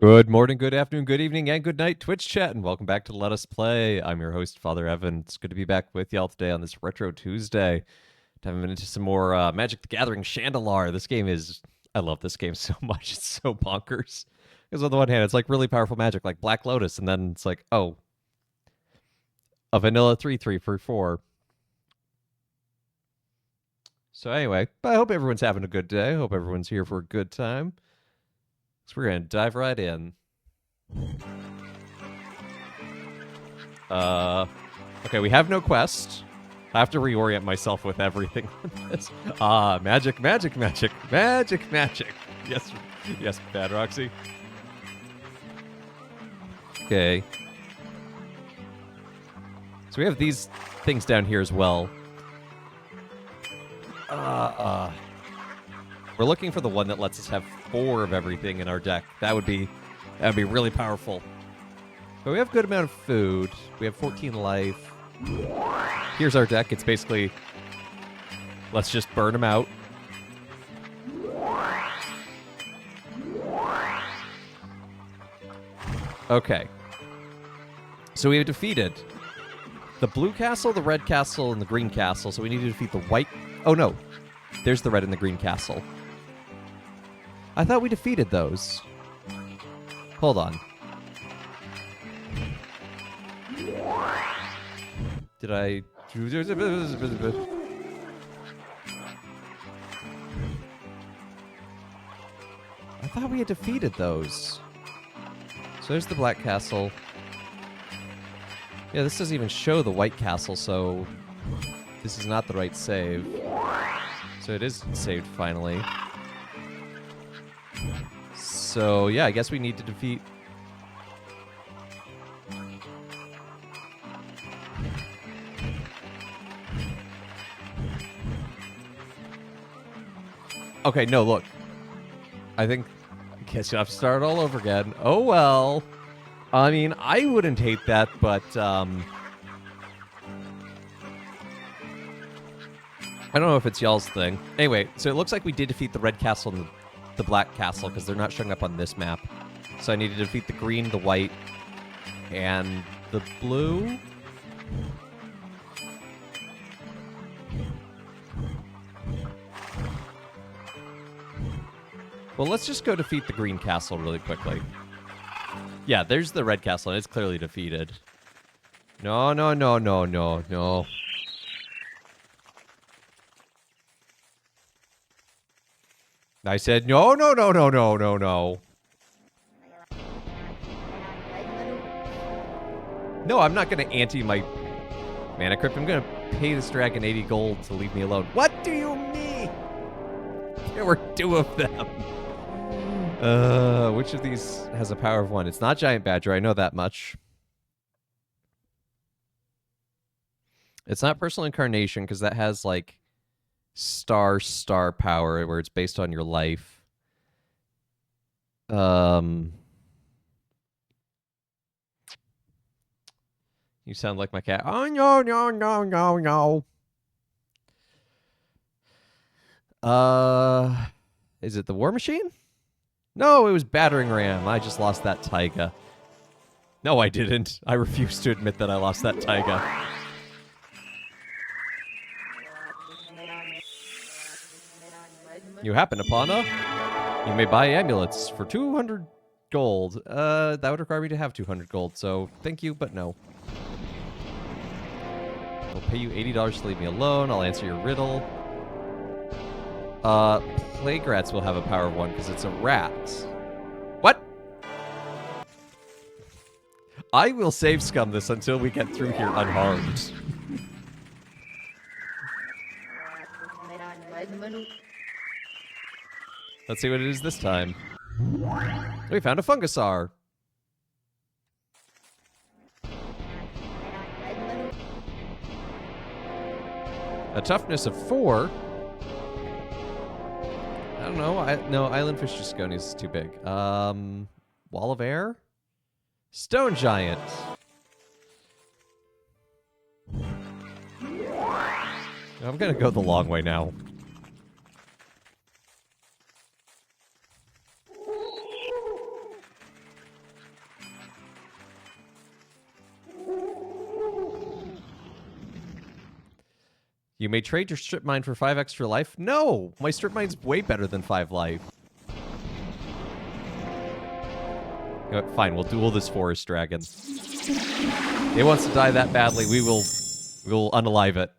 Good morning, good afternoon, good evening, and good night, Twitch chat, and welcome back to Let Us Play. I'm your host, Father Evan. It's good to be back with y'all today on this Retro Tuesday. Diving into some more Magic the Gathering Shandalar. I love this game so much. It's so bonkers. Because on the one hand, it's like really powerful magic, like Black Lotus, and then it's like, oh, a vanilla 3/3 for 4. So anyway, I hope everyone's having a good day. I hope everyone's here for a good time. So we're going to dive right in. Okay, we have no quest. I have to reorient myself with everything on this. Magic. Yes, Bad Roxy. Okay. So we have these things down here as well. We're looking for the one that lets us have 4 of everything in our deck. That'd be really powerful. But we have a good amount of food. We have 14 life. Here's our deck. It's basically, let's just burn them out. Okay. So we have defeated the blue castle, the red castle, and the green castle. So we need to defeat the white. Oh, no. There's the red and the green castle. I thought we defeated those. Hold on. Did I... I thought we had defeated those. So there's the black castle. Yeah, this doesn't even show the white castle, so this is not the right save. So it is saved finally. So yeah, I guess we need to defeat... Okay, no, look. I think... Guess you'll have to start all over again. Oh, well. I mean, I wouldn't hate that, but, I don't know if it's y'all's thing. Anyway, so it looks like we did defeat the red castle and the black castle, because they're not showing up on this map. So I need to defeat the green, the white, and the blue? Well, let's just go defeat the green castle really quickly. Yeah, there's the red castle, and it's clearly defeated. No. I said, no. No, I'm not going to ante my mana crypt. I'm going to pay this dragon 80 gold to leave me alone. What do you mean? There were 2 of them. Which of these has a power of 1? It's not Giant Badger, I know that much. It's not Personal Incarnation, because that has, like, star power, where it's based on your life. You sound like my cat. Oh, no. Is it the War Machine? No, it was Battering Ram. I just lost that Taiga. No, I didn't. I refuse to admit that I lost that Taiga. You happen upon a... You may buy amulets for 200 gold. That would require me to have 200 gold, so thank you, but no. I'll pay you $80 to leave me alone. I'll answer your riddle. Plague Rats will have a power of 1 because it's a rat. What? I will save scum this until we get through here unharmed. Let's see what it is this time. We found a Fungusaur. A toughness of 4. I don't know. No, Island Fish Gisconius is too big. Wall of Air? Stone Giant. I'm gonna go the long way now. You may trade your strip mine for 5 extra life. No! My strip mine's way better than 5 life. You know what, fine, we'll duel this forest dragon. It wants to die that badly, we will unalive it.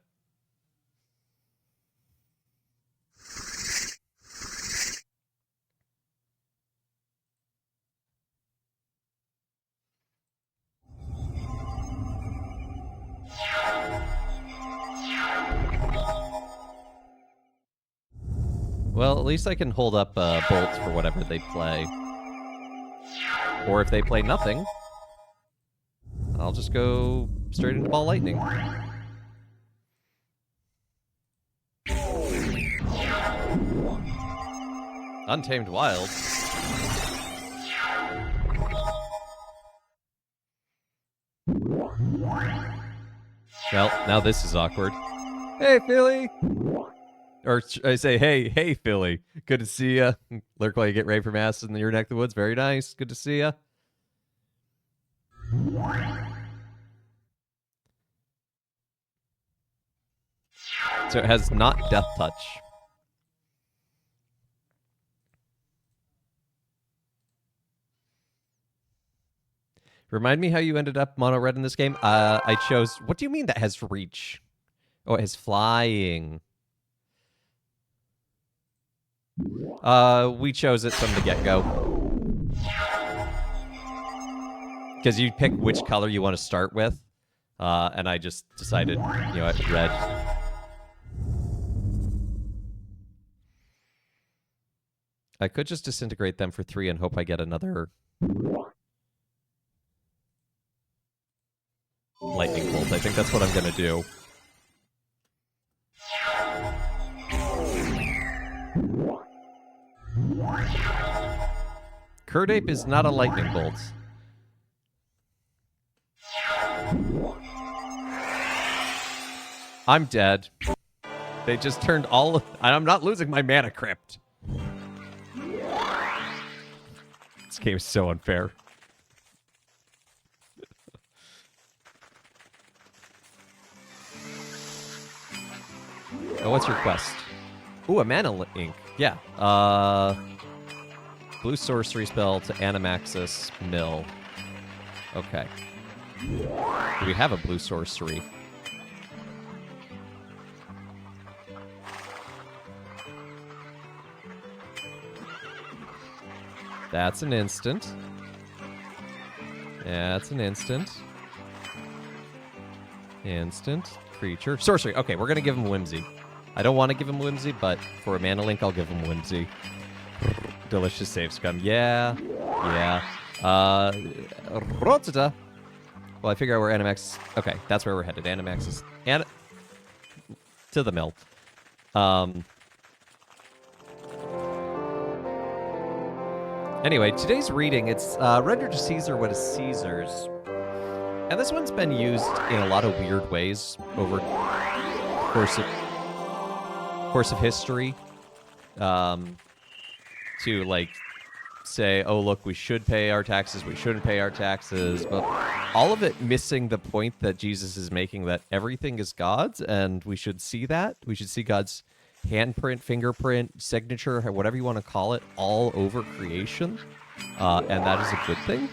Well, at least I can hold up bolts for whatever they play. Or if they play nothing, I'll just go straight into ball lightning. Untamed Wild. Well, now this is awkward. Hey, Philly! Or I say, hey, Philly. Good to see ya. Lurk while you get ready for mass in your neck of the woods. Very nice. Good to see ya. So it has not Death Touch. Remind me how you ended up mono red in this game? I chose... What do you mean that has reach? Oh, it has flying. We chose it from the get-go. Because you pick which color you want to start with. And I just decided, you know what, red. I could just disintegrate them for 3 and hope I get another lightning bolt. I think that's what I'm going to do. Curdape is not a lightning bolt. I'm dead. They just turned all... I'm not losing my mana crypt. This game is so unfair. Oh, what's your quest? Ooh, a mana ink. Yeah. Blue sorcery spell to Animaxis Mill. Okay. Do we have a blue sorcery? That's an instant. That's an instant. Instant. Creature. Sorcery. Okay, we're going to give him Whimsy. I don't want to give him Whimsy, but for a mana link, I'll give him Whimsy. Delicious save scum. Yeah. Yeah. Rotata. Well, I figure out where Animax... Okay, that's where we're headed. Animax is... to the mill. Anyway, today's reading, it's render to Caesar what is Caesar's. And this one's been used in a lot of weird ways over the course of history. To, like, say, oh, look, we should pay our taxes, we shouldn't pay our taxes, but all of it missing the point that Jesus is making, that everything is God's, and we should see that. We should see God's handprint, fingerprint, signature, whatever you want to call it, all over creation. And that is a good thing.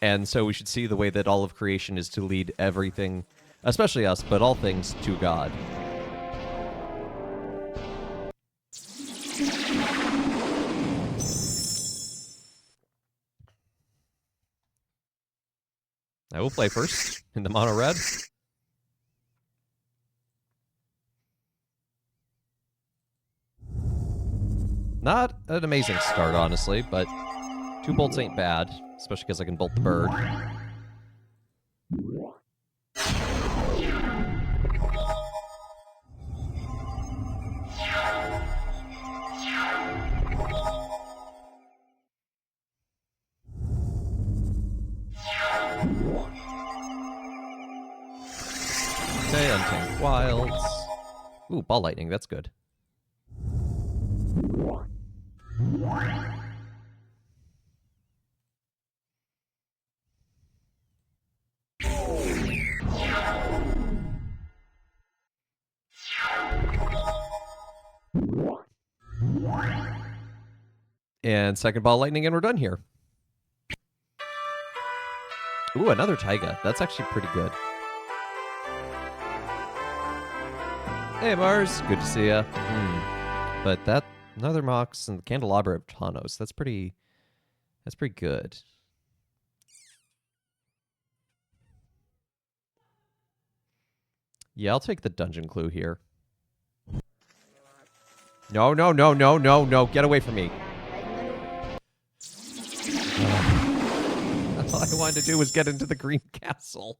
And so we should see the way that all of creation is to lead everything, especially us, but all things to God. I will play first in the mono red. Not an amazing start, honestly, but 2 bolts ain't bad, especially because I can bolt the bird. Okay, Untamed Wilds. Ooh, Ball Lightning, that's good. And second ball lightning, and we're done here. Ooh, another Taiga. That's actually pretty good. Hey, Mars. Good to see ya. But that another Mox and the Candelabra of Tanos. That's pretty good. Yeah, I'll take the dungeon clue here. No, no, no, no, no, no. Get away from me. All I wanted to do was get into the green castle.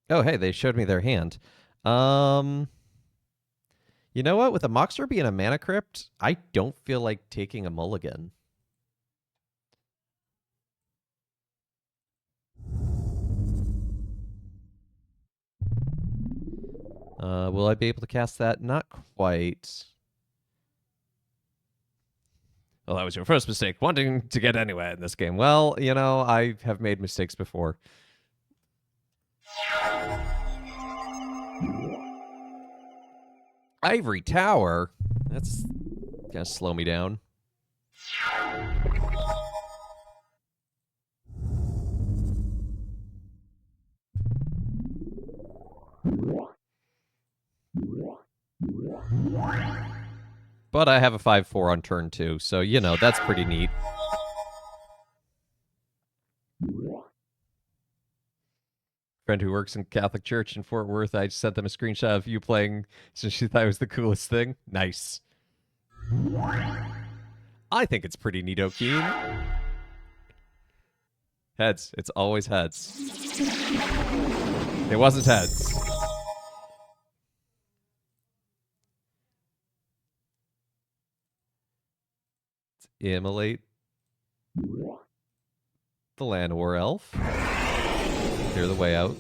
Oh, hey, they showed me their hand. You know what? With a Mox Ruby and a Mana Crypt, I don't feel like taking a mulligan. Will I be able to cast that? Not quite. Well, that was your first mistake, wanting to get anywhere in this game. Well, you know, I have made mistakes before. Ivory Tower? That's gonna slow me down. But I have a 5/4 on turn 2, so, you know, that's pretty neat. Friend who works in Catholic Church in Fort Worth, I just sent them a screenshot of you playing since she thought it was the coolest thing. Nice. I think it's pretty neato, Keen. Heads. It's always heads. It wasn't heads. Immolate the Llanowar Elf. Clear the way out.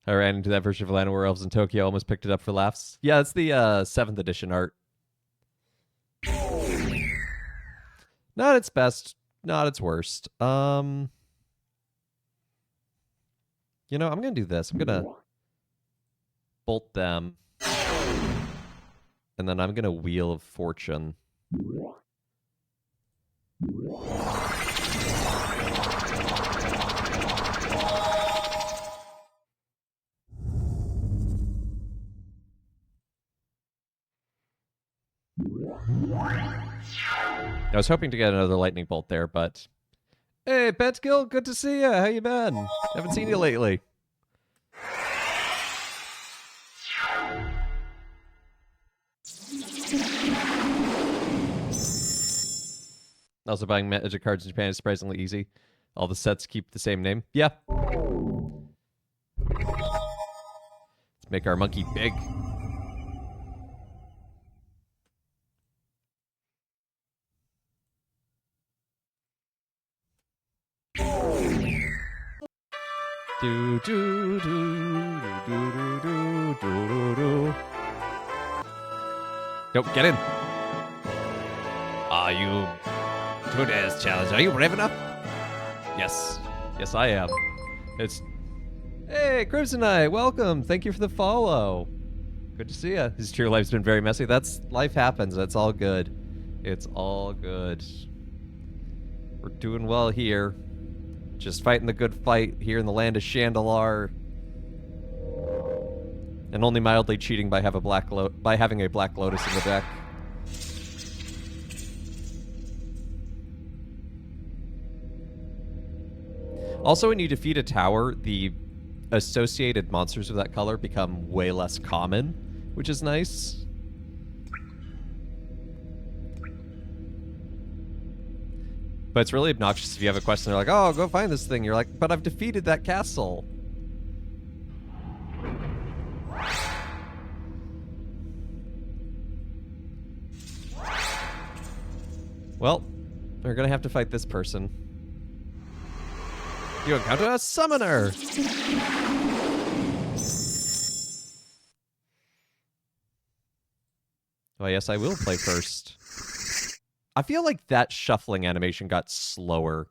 I ran into that version of Llanowar Elves in Tokyo, almost picked it up for laughs. Yeah, it's the 7th edition art. Not its best, not its worst. You know, I'm gonna do this. I'm gonna bolt them. And then I'm gonna Wheel of Fortune. I was hoping to get another lightning bolt there, but hey, Petskill, good to see you. How you been? Haven't seen you lately. Also, buying Magic cards in Japan is surprisingly easy. All the sets keep the same name. Yeah. Let's make our monkey big. Do do do do do do do do. Nope, get in. Are you today's challenge? Are you brave enough? Yes, yes, I am. It's hey, Crimsonite, welcome. Thank you for the follow. Good to see you. His true life's been very messy. That's life happens. That's all good. It's all good. We're doing well here. Just fighting the good fight here in the land of Shandalar. And only mildly cheating by having a Black Lotus in the deck. Also, when you defeat a tower, the associated monsters of that color become way less common, which is nice. But it's really obnoxious if you have a quest and they're like, oh, go find this thing. You're like, but I've defeated that castle. Well, we're going to have to fight this person. You encounter a summoner! Oh, yes, I will play first. I feel like that shuffling animation got slower.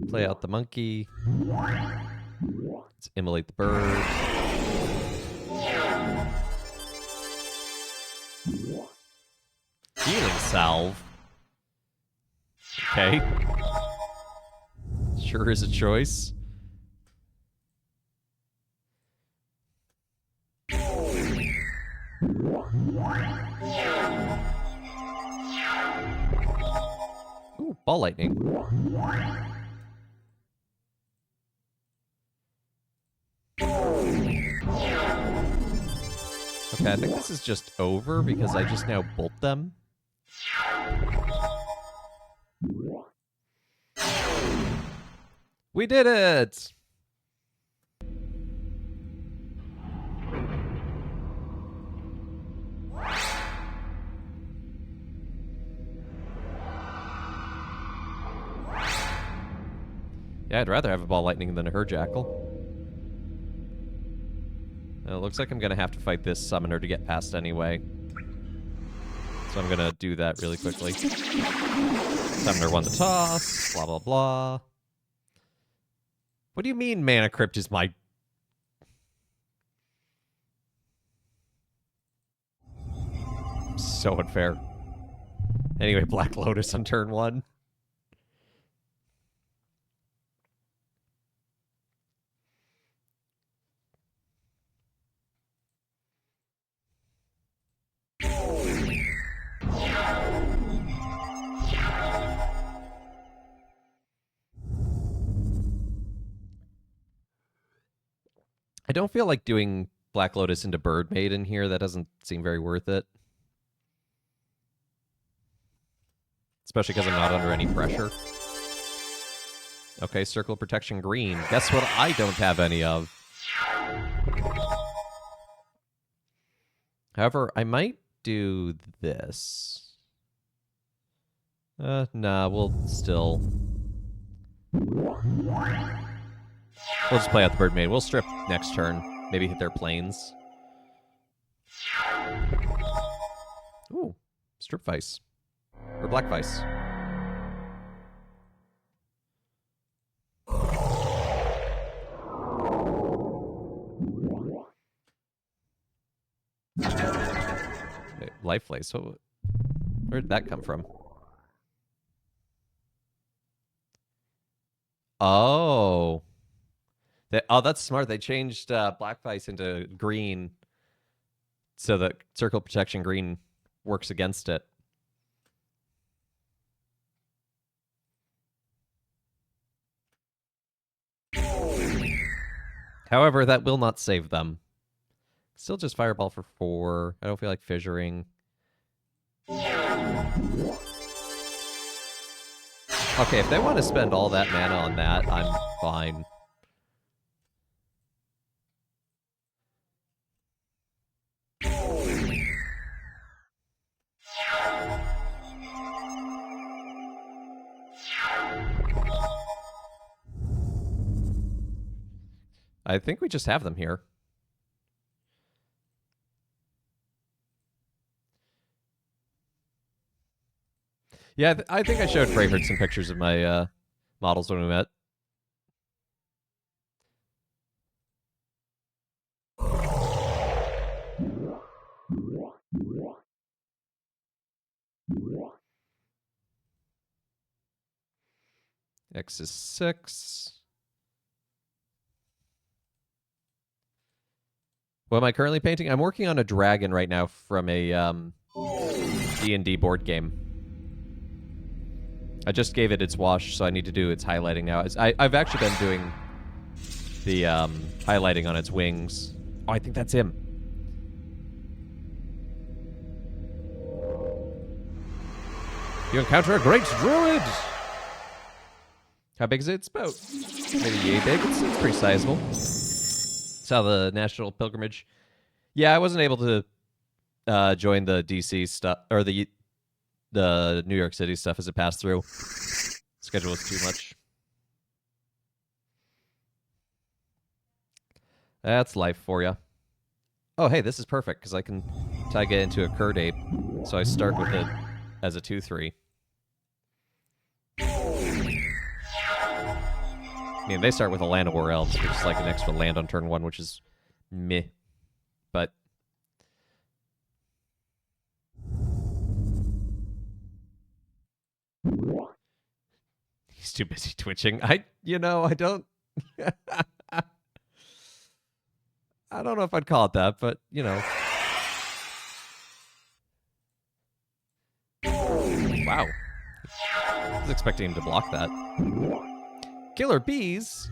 Play out the monkey. Let's immolate the bird. Healing salve. Okay. Sure is a choice. Ooh, ball lightning. Okay, I think this is just over because I just now bolt them. We did it! Yeah, I'd rather have a ball lightning than a her jackal. It looks like I'm going to have to fight this summoner to get past anyway. So I'm going to do that really quickly. Summoner won the toss, blah, blah, blah. What do you mean Mana Crypt is my... So unfair. Anyway, Black Lotus on turn 1. I don't feel like doing Black Lotus into Bird Maiden here. That doesn't seem very worth it. Especially because I'm not under any pressure. Okay, Circle of Protection green. Guess what I don't have any of? However, I might do this. Nah, we'll still... We'll just play out the Bird Maiden. We'll strip next turn. Maybe hit their planes. Ooh, Strip Vice. Or Black Vice. Wait, Life Lace. Where did that come from? Oh. Oh, that's smart. They changed Black Vice into green so that Circle Protection green works against it. However, that will not save them. Still just Fireball for 4. I don't feel like fissuring. Okay, if they want to spend all that mana on that, I'm fine. I think we just have them here. Yeah, I think I showed Brayford some pictures of my models when we met. X is 6. What am I currently painting? I'm working on a dragon right now from a D&D board game. I just gave it its wash, so I need to do its highlighting now. I've actually been doing the highlighting on its wings. Oh, I think that's him. You encounter a great druid! How big is it? It's about maybe yay big. It's pretty sizable. Saw the National Pilgrimage. Yeah, I wasn't able to join the DC stuff or the New York City stuff as it passed through. Schedule was too much. That's life for you. Oh, hey, this is perfect because I can tag it into a Curd Ape. So I start with it as a 2/3. I mean, they start with a Land of War Elves, which is like an extra land on turn 1, which is meh. But he's too busy twitching. I don't. I don't know if I'd call it that, but Wow. I was expecting him to block that. Killer bees?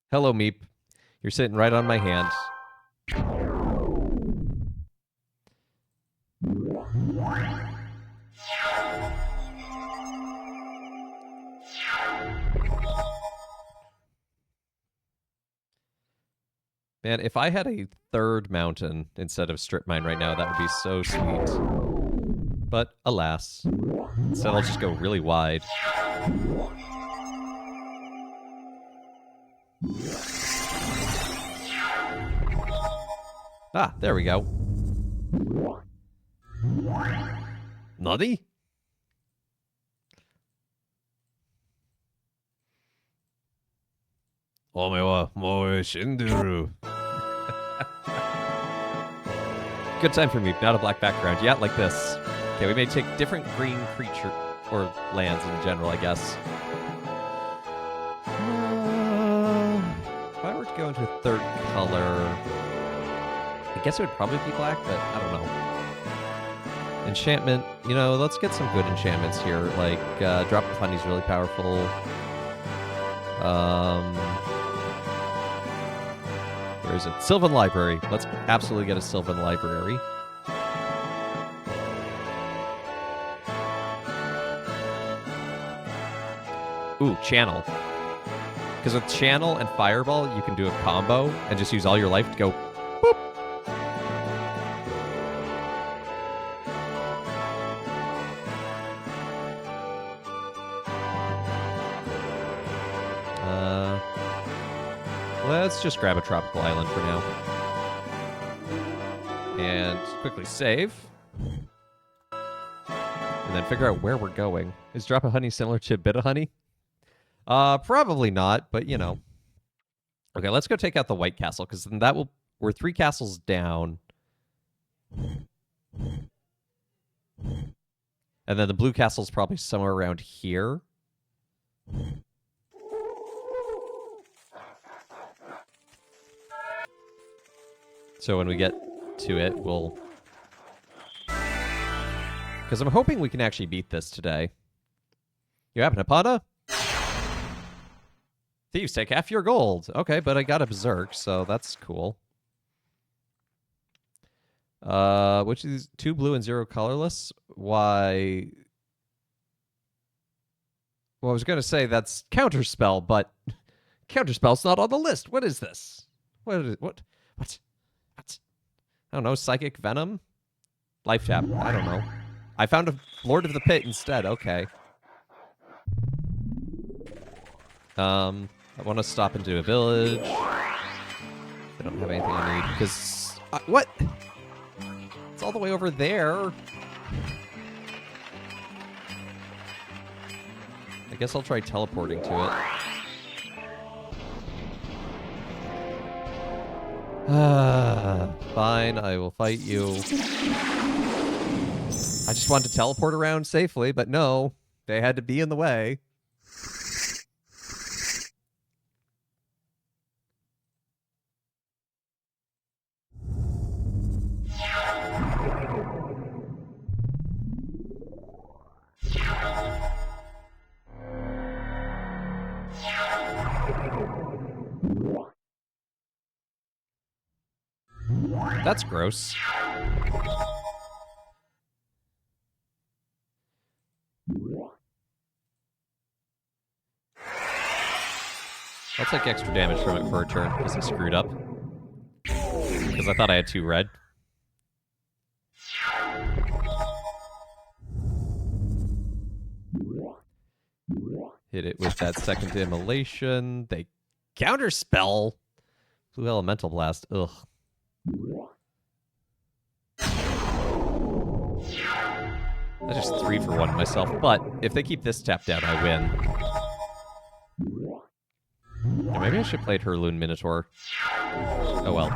Hello, Meep. You're sitting right on my hand. Man, if I had a third mountain instead of strip mine right now, that would be so sweet. But alas, instead I'll just go really wide. Ah, there we go. Nutty? Omewa moe shinderu. Good time for me, not a black background. Yeah, like this. Okay, we may take different green creature or lands in general, I guess. If I were to go into a third color, I guess it would probably be black, but I don't know. Enchantment, let's get some good enchantments here. Like, Drop of Honey's really powerful. Where is it? Sylvan Library. Let's absolutely get a Sylvan Library. Ooh, Channel. Because with Channel and Fireball, you can do a combo and just use all your life to go boop. Let's just grab a tropical island for now. And quickly save. And then figure out where we're going. Is Drop of Honey similar to Bit of Honey? Probably not, but Okay, let's go take out the White Castle, because then we're 3 castles down. And then the Blue Castle's probably somewhere around here. So when we get to it, we'll... Because I'm hoping we can actually beat this today. You happen upon a... Thieves take half your gold. Okay, but I got a Berserk, so that's cool. Which is 2 blue and 0 colorless? Why... Well, I was going to say that's Counterspell, but Counterspell's not on the list. What is this? What? I don't know, Psychic Venom? Life Tap, I don't know. I found a Lord of the Pit instead, okay. I want to stop into a village. I don't have anything I need, because... what? It's all the way over there. I guess I'll try teleporting to it. Fine, I will fight you. I just wanted to teleport around safely, but no. They had to be in the way. That's gross. I'll take extra damage from it for a turn because I screwed up. Because because I thought I had 2 red. Hit it with that second immolation. They counterspell. Blue Elemental Blast. Ugh. I just 3 for 1 myself, but if they keep this tapped down, I win. Yeah, maybe I should play Herloon Minotaur. Oh well.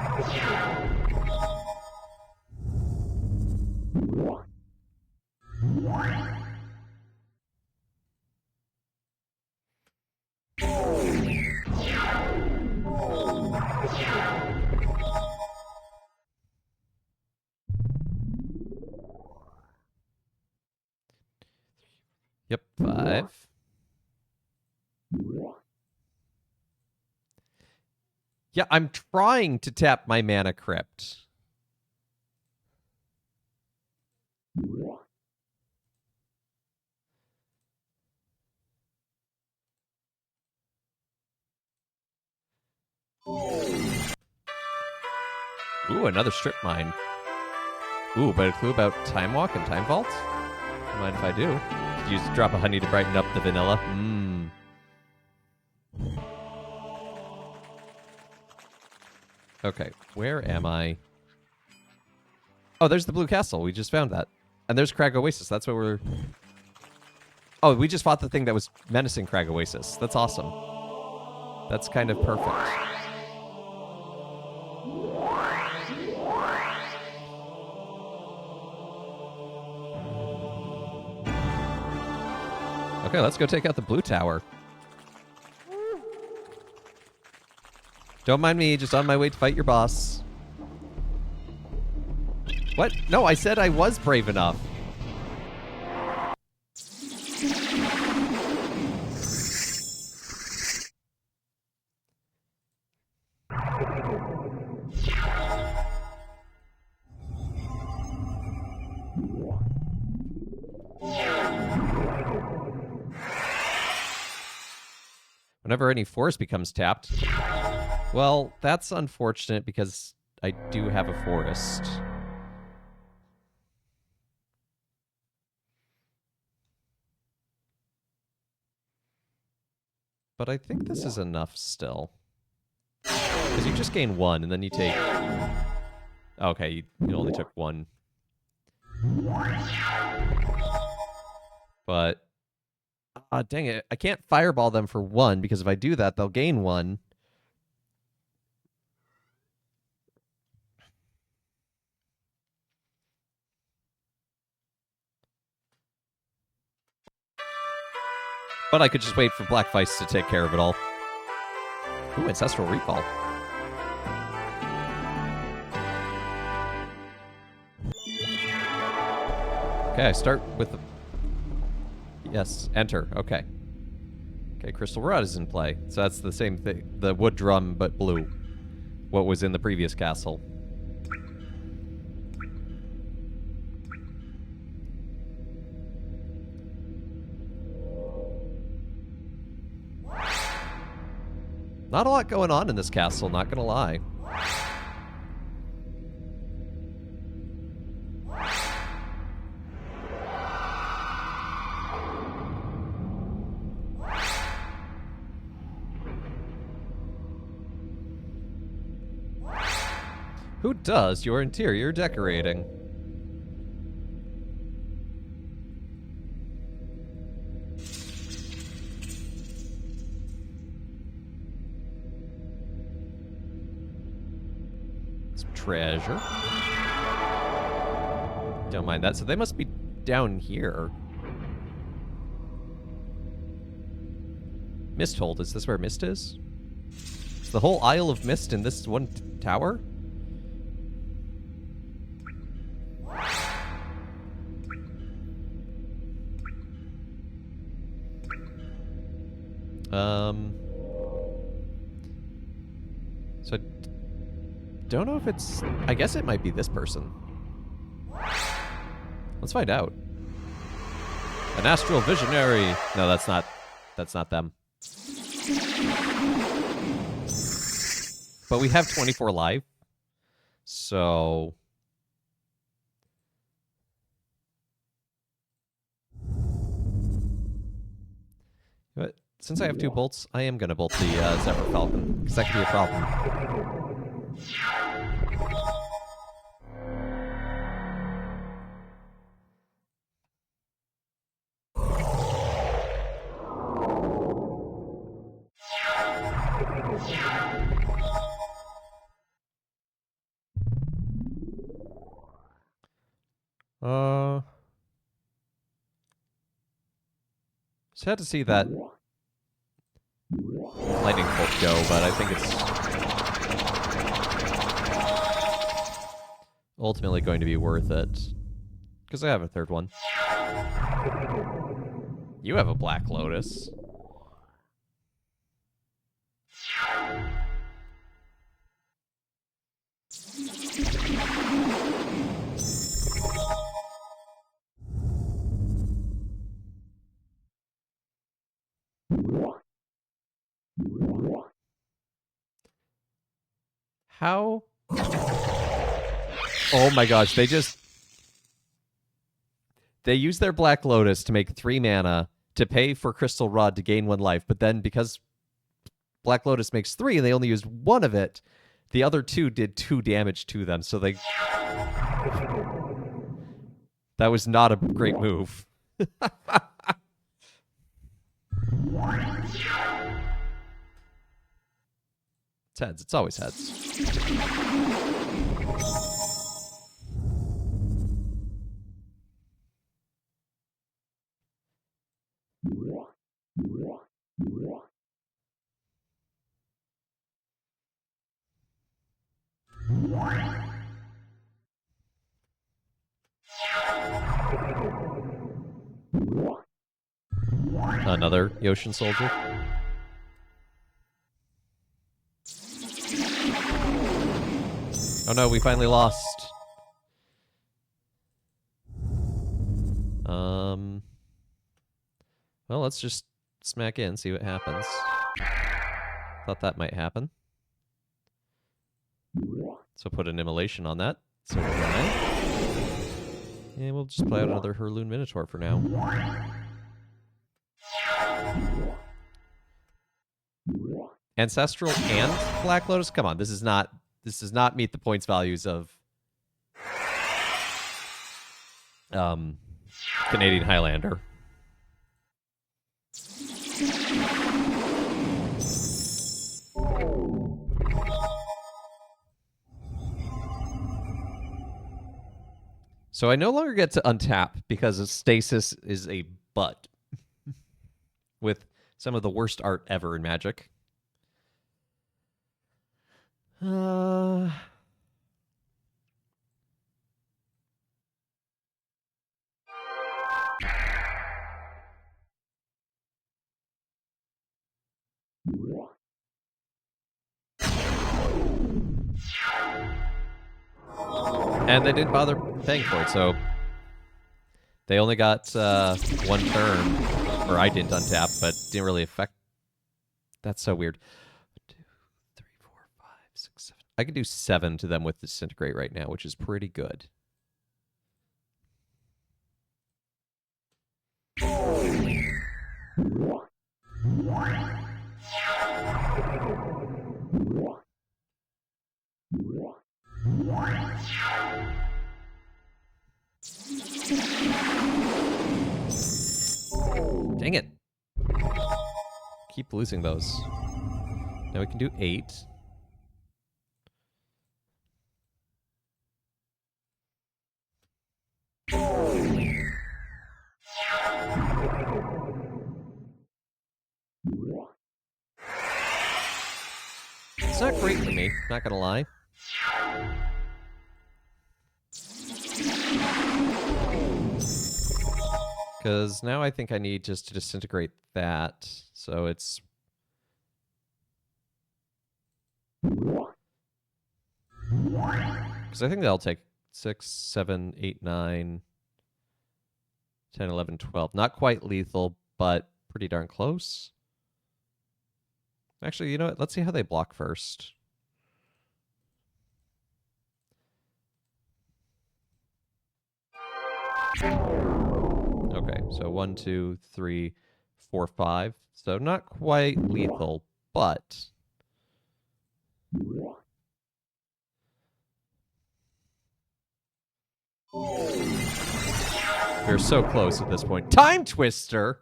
Yep, 5. Yeah, I'm trying to tap my Mana Crypt. Ooh, another Strip Mine. Ooh, but a clue about Time Walk and Time Vault? Don't mind if I do. Did you just drop a honey to brighten up the vanilla? Mmm. Okay, where am I? Oh, there's the Blue Castle. We just found that. And there's Crag Oasis. That's what we're... Oh, we just fought the thing that was menacing Crag Oasis. That's awesome. That's kind of perfect. Okay, let's go take out the blue tower. Don't mind me, just on my way to fight your boss. What? No, I said I was brave enough. Whenever any forest becomes tapped. Well, that's unfortunate because I do have a forest. But I think this is enough still. Because you just gain 1, and then you take... Okay, you only took 1. But... dang it. I can't fireball them for 1, because if I do that, they'll gain 1. But I could just wait for Black Vice to take care of it all. Ooh, Ancestral Recall. Okay, I start with the... Yes, enter. Okay. Okay, Crystal Rod is in play. So that's the same thing. The wood drum, but blue. What was in the previous castle. Not a lot going on in this castle, not gonna lie. Who does your interior decorating? Some treasure. Don't mind that. So they must be down here. Misthold. Is this where Mist is? Is the whole Isle of Mist in this one tower? So I don't know if it's... I guess it might be this person. Let's find out. An astral visionary. No, that's not them. But we have 24 live. So but since I have 2 bolts, I am going to bolt the Zephyr Falcon, because that could be a problem. Sad to see that lightning bolt go, but I think it's ultimately going to be worth it. Because I have a third one. You have a Black Lotus. How? Oh my gosh, they use their Black Lotus to make 3 mana to pay for Crystal Rod to gain 1 life, but then because Black Lotus makes 3 and they only used 1 of it, the other 2 did 2 damage to them, so they... That was not a great move. It's heads. It's always heads. Another Yoshin Soldier. Oh no, we finally lost. Well, let's just smack in, see what happens. Thought that might happen. So put an immolation on that. So we're fine. And we'll just play out another Herloon Minotaur for now. Ancestral and Black Lotus? Come on, this does not meet the points values of Canadian Highlander. So I no longer get to untap because Stasis is a butt with some of the worst art ever in Magic. And they didn't bother paying for it, so they only got 1 turn, or I didn't untap, but didn't really affect. That's so weird. 1, 2, 3, 4, 5, 6, 7. I can do 7 to them with Disintegrate right now, which is pretty good. Dang it. Keep losing those. Now we can do 8. It's not great for me, not gonna lie. Because now I think I need just to disintegrate that. So it's... Because I think that'll take 6, 7, 8, 9, 10, 11, 12. Not quite lethal, but pretty darn close. Actually, you know what? Let's see how they block first. Okay, so 1, 2, 3, 4, 5. So not quite lethal, but we're so close at this point. Time Twister!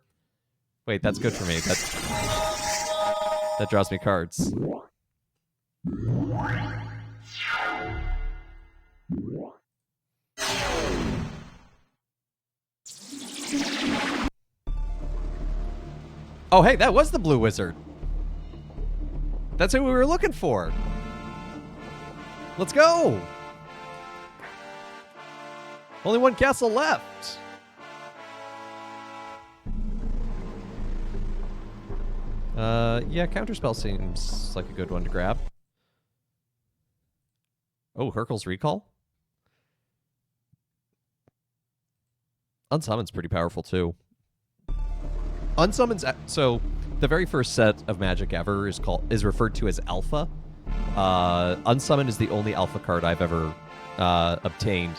Wait, that's good for me. That draws me cards. Oh, hey, that was the blue wizard. That's who we were looking for. Let's go. Only one castle left. Yeah, counterspell seems like a good one to grab. Oh, Hercule's Recall? Unsummon's pretty powerful, too. Unsummon's... So, the very first set of magic ever is referred to as Alpha. Unsummon is the only Alpha card I've ever obtained.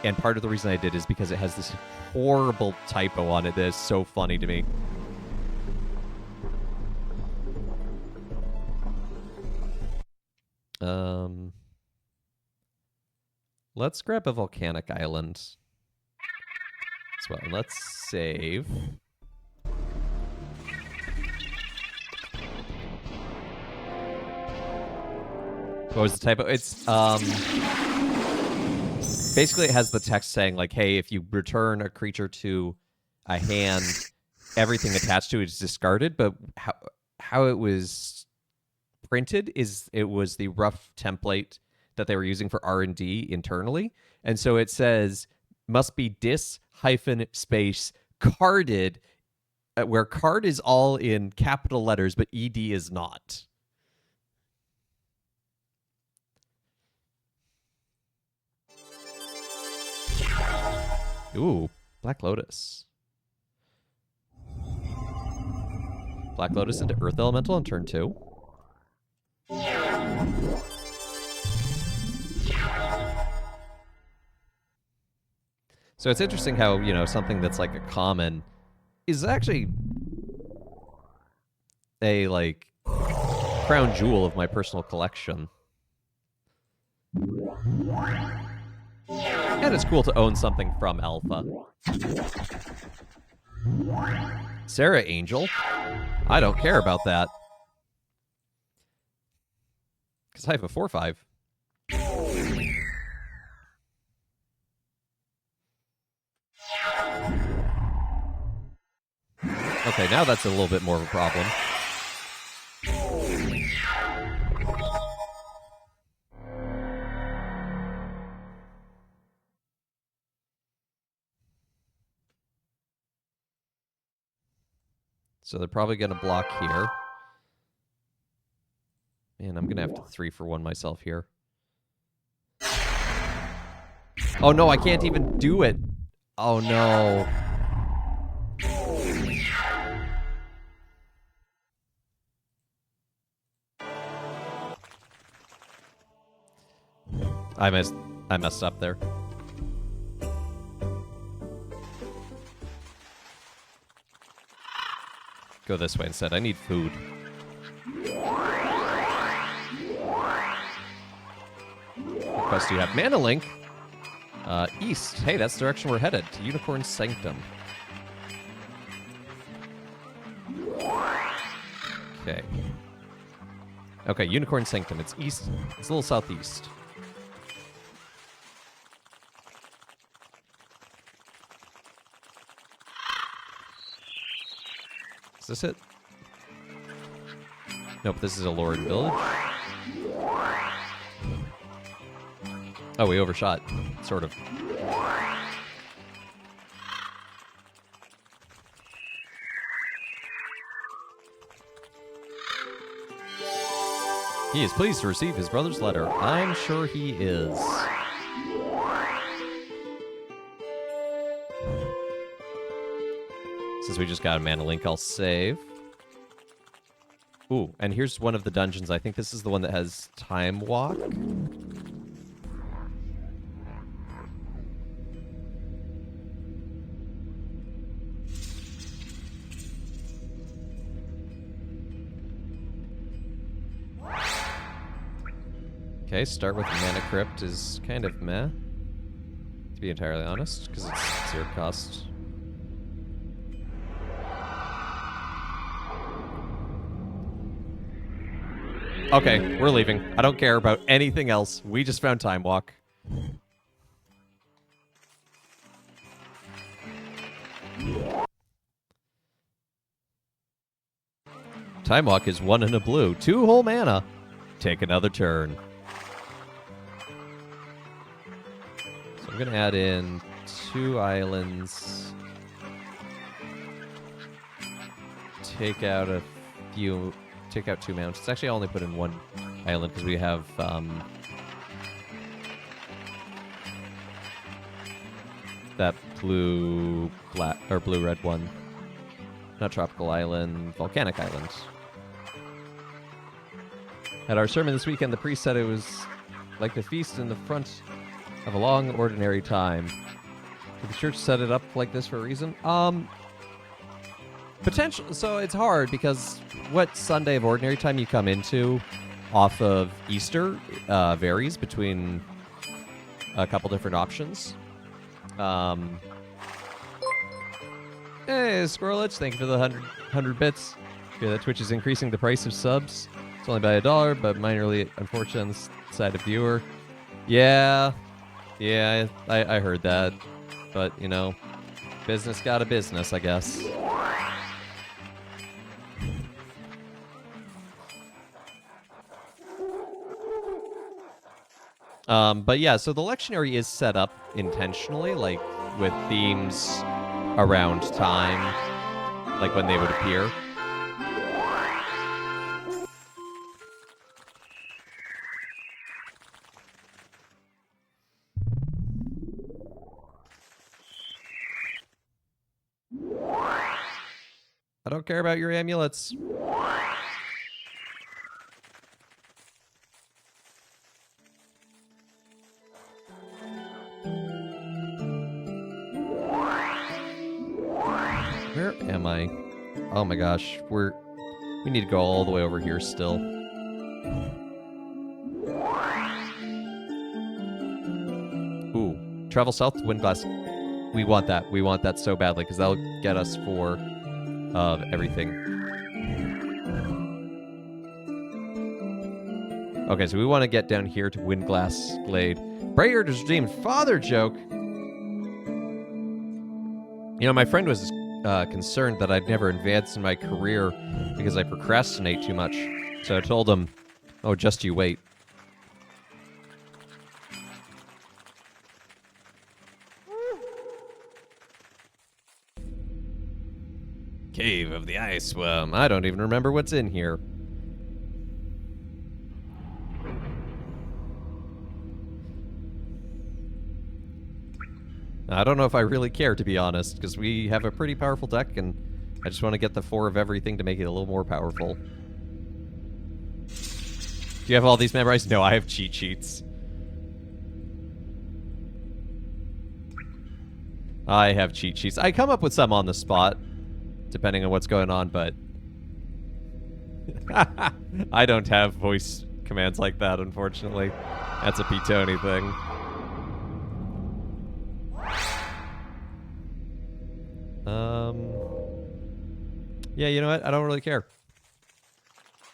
And part of the reason I did is because it has this horrible typo on it that is so funny to me. Let's grab a volcanic island as well. And let's save. What was the typo? It's basically it has the text saying like, hey, if you return a creature to a hand, everything attached to it is discarded. But how it was printed is it was the rough template that they were using for R&D internally. And so it says must be dis-space carded, where card is all in capital letters, but ED is not. Ooh, Black Lotus. Black Lotus into Earth Elemental on turn 2. So it's interesting how, you know, something that's like a common is actually a, like, crown jewel of my personal collection. And it's cool to own something from Alpha. Sarah Angel? I don't care about that. Because I have a 4/5. Okay, now that's a little bit more of a problem. So they're probably going to block here. Man, I'm going to have to 3-for-1 myself here. Oh, no, I can't even do it. Oh, no. I messed up there. Go this way instead. I need food. What quest do you have? Mana Link. East. Hey, that's the direction we're headed. To Unicorn Sanctum. Okay. Okay, Unicorn Sanctum. It's east. It's a little southeast. Is this it? Nope, this is a Lord Village. Oh, we overshot. Sort of. He is pleased to receive his brother's letter. I'm sure he is. Since we just got a Mana Link, I'll save. Ooh, and here's one of the dungeons. I think this is the one that has Time Walk. Okay, start with Mana Crypt is kind of meh, to be entirely honest, because it's 0 cost. Okay, we're leaving. I don't care about anything else. We just found Time Walk. Time Walk is 1 and a blue. 2 whole mana. Take another turn. So I'm going to add in 2 islands. Take out a few... Take out 2 mountains. Actually, I only put in 1 island because we have... that blue-black... or blue-red one. Not Tropical Island, Volcanic Island. At our sermon this weekend, the priest said it was like the feast in the front of a long, ordinary time. Did the church set it up like this for a reason? Potential. So it's hard because what Sunday of ordinary time you come into off of Easter varies between a couple different options. Hey, Squirrelich, thank you for the 100 bits. Yeah, that Twitch is increasing the price of subs. It's only by $1, but minorly unfortunate on the side of viewer. Yeah, I heard that. But, you know, business got a business, I guess. But yeah, so the lectionary is set up intentionally, like, with themes around time, like when they would appear. I don't care about your amulets. Where am I? Oh my gosh, we need to go all the way over here still. Ooh, travel south to Windglass. We want that. We want that so badly because that'll get us 4 of everything. Okay, so we want to get down here to Windglass Glade. Prayer to Redeemed Father joke. You know, my friend was concerned that I'd never advanced in my career because I procrastinate too much. So I told him, oh, just you wait. Cave of the Ice Worm. I don't even remember what's in here. I don't know if I really care, to be honest, because we have a pretty powerful deck, and I just want to get the 4 of everything to make it a little more powerful. Do you have all these memorized? No, I have cheat sheets. I have cheat sheets. I come up with some on the spot, depending on what's going on, but... I don't have voice commands like that, unfortunately. That's a P-Tony thing. Yeah, you know what? I don't really care.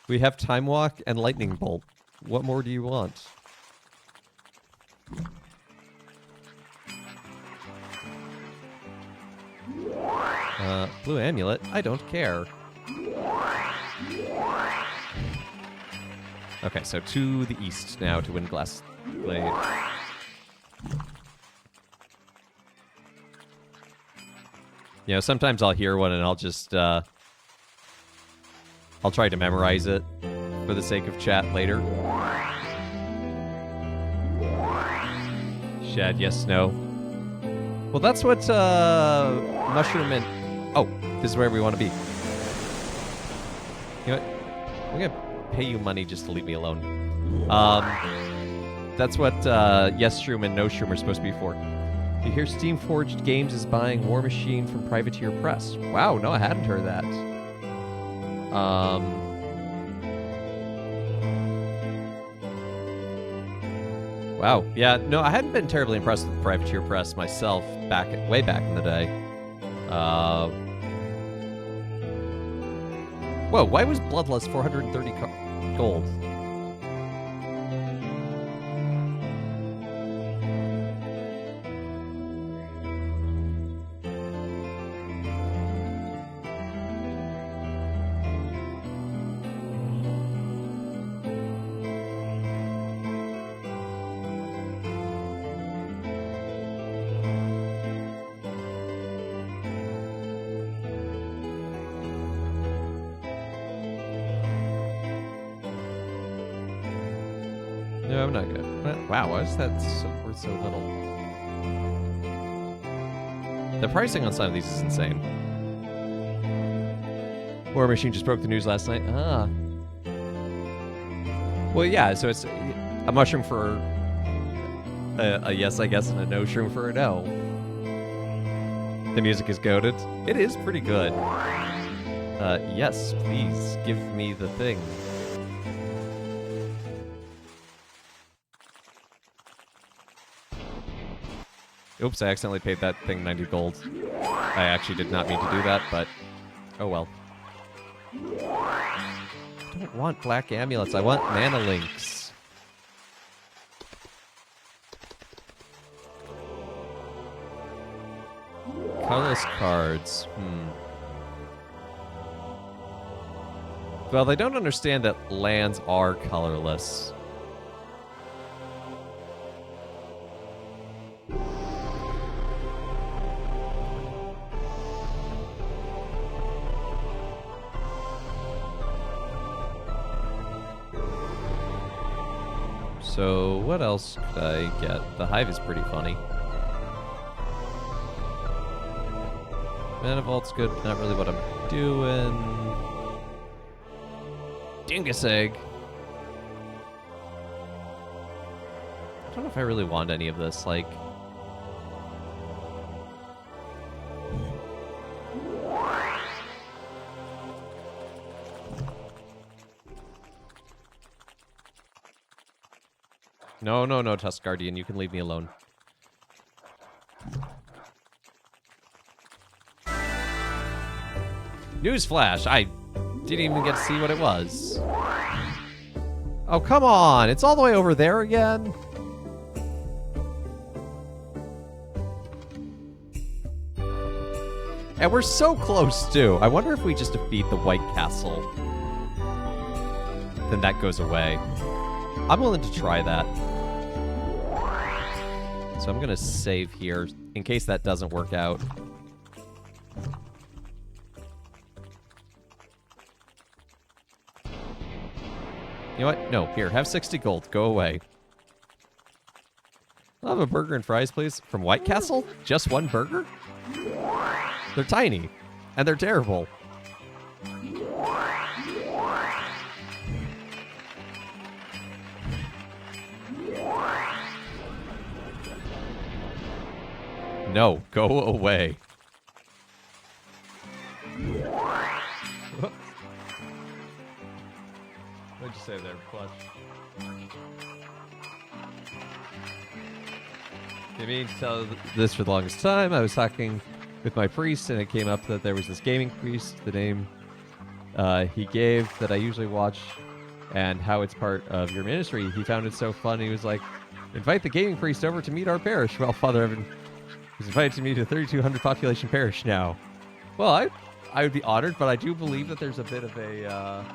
We have Time Walk and Lightning Bolt. What more do you want? Blue Amulet? I don't care. Okay, so to the east now to Windglass Glade. You know, sometimes I'll hear one and I'll just, I'll try to memorize it for the sake of chat later. Shad, yes, no. Well, that's what, Mushroom and... Oh, this is where we want to be. You know what? I'm gonna pay you money just to leave me alone. That's what, Yes Shroom and No Shroom are supposed to be for. You hear Steam Forged Games is buying War Machine from Privateer Press. Wow, no, I hadn't heard that. Wow. Yeah, no, I hadn't been terribly impressed with Privateer Press myself way back in the day. Whoa, why was Bloodlust 430 gold? No, I'm not good. Wow, why is that worth so little? The pricing on some of these is insane. War Machine just broke the news last night. Ah. Well, yeah, so it's a mushroom for a yes, I guess, and a no shroom for a no. The music is goated. It is pretty good. Yes, please, give me the thing. Oops, I accidentally paid that thing 90 gold. I actually did not mean to do that, but oh well. I don't want black amulets, I want mana links. Colorless cards. Well, they don't understand that lands are colorless. So, what else could I get? The Hive is pretty funny. Mana Vault's good, not really what I'm doing. Dingus Egg. I don't know if I really want any of this, like... No, no, no, Tusk Guardian, you can leave me alone. Newsflash, I didn't even get to see what it was. Oh, come on, it's all the way over there again? And we're so close, too. I wonder if we just defeat the White Castle. Then that goes away. I'm willing to try that. So I'm going to save here in case that doesn't work out. You know what? No, here, have 60 gold. Go away. I'll have a burger and fries, please. From White Castle? Just one burger? They're tiny. And they're terrible. No, go away. What'd you say there, Clutch? I mean, to tell this for the longest time, I was talking with my priest, and it came up that there was this gaming priest, the name he gave that I usually watch, and how it's part of your ministry. He found it so fun, he was like, invite the gaming priest over to meet our parish. Well, Father Evan was invited to meet a 3,200 population parish now. Well, I would be honored, but I do believe that there's a bit of a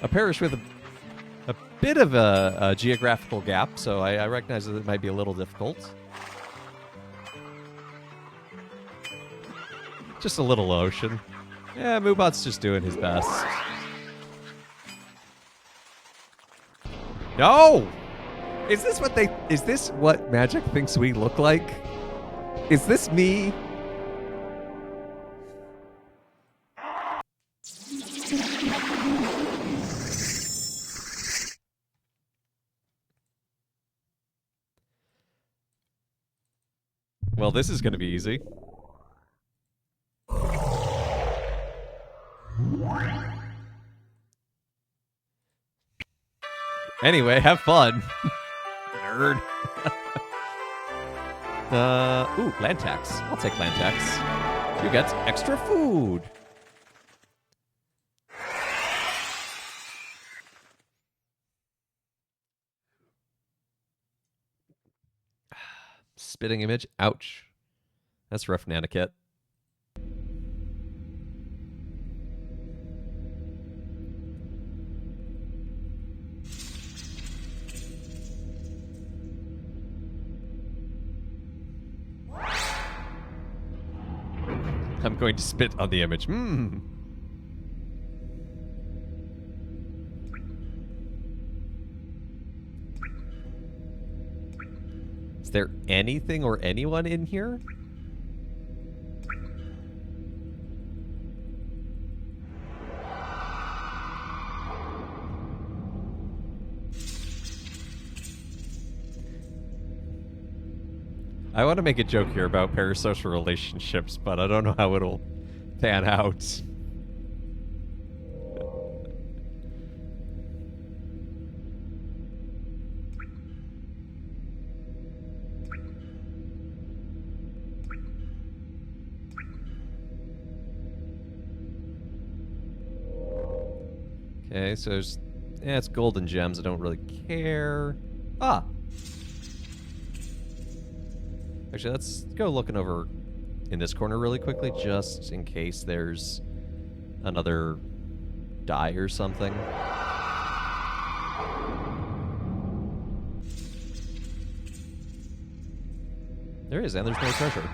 parish with a bit of a geographical gap, so I recognize that it might be a little difficult. Just a little ocean. Yeah, Moobot's just doing his best. No! Is this what Magic thinks we look like? Is this me? Well, this is going to be easy. Anyway, have fun. Nerd. Ooh, land tax. I'll take land tax. You get extra food. Spitting image. Ouch. That's rough, Nanakit. I'm going to spit on the image. Hmm. Is there anything or anyone in here? I want to make a joke here about parasocial relationships, but I don't know how it'll pan out. Okay, so there's... yeah, it's golden gems. I don't really care. Ah! Actually, let's go looking over in this corner really quickly, just in case there's another die or something. There is, and there's more treasure.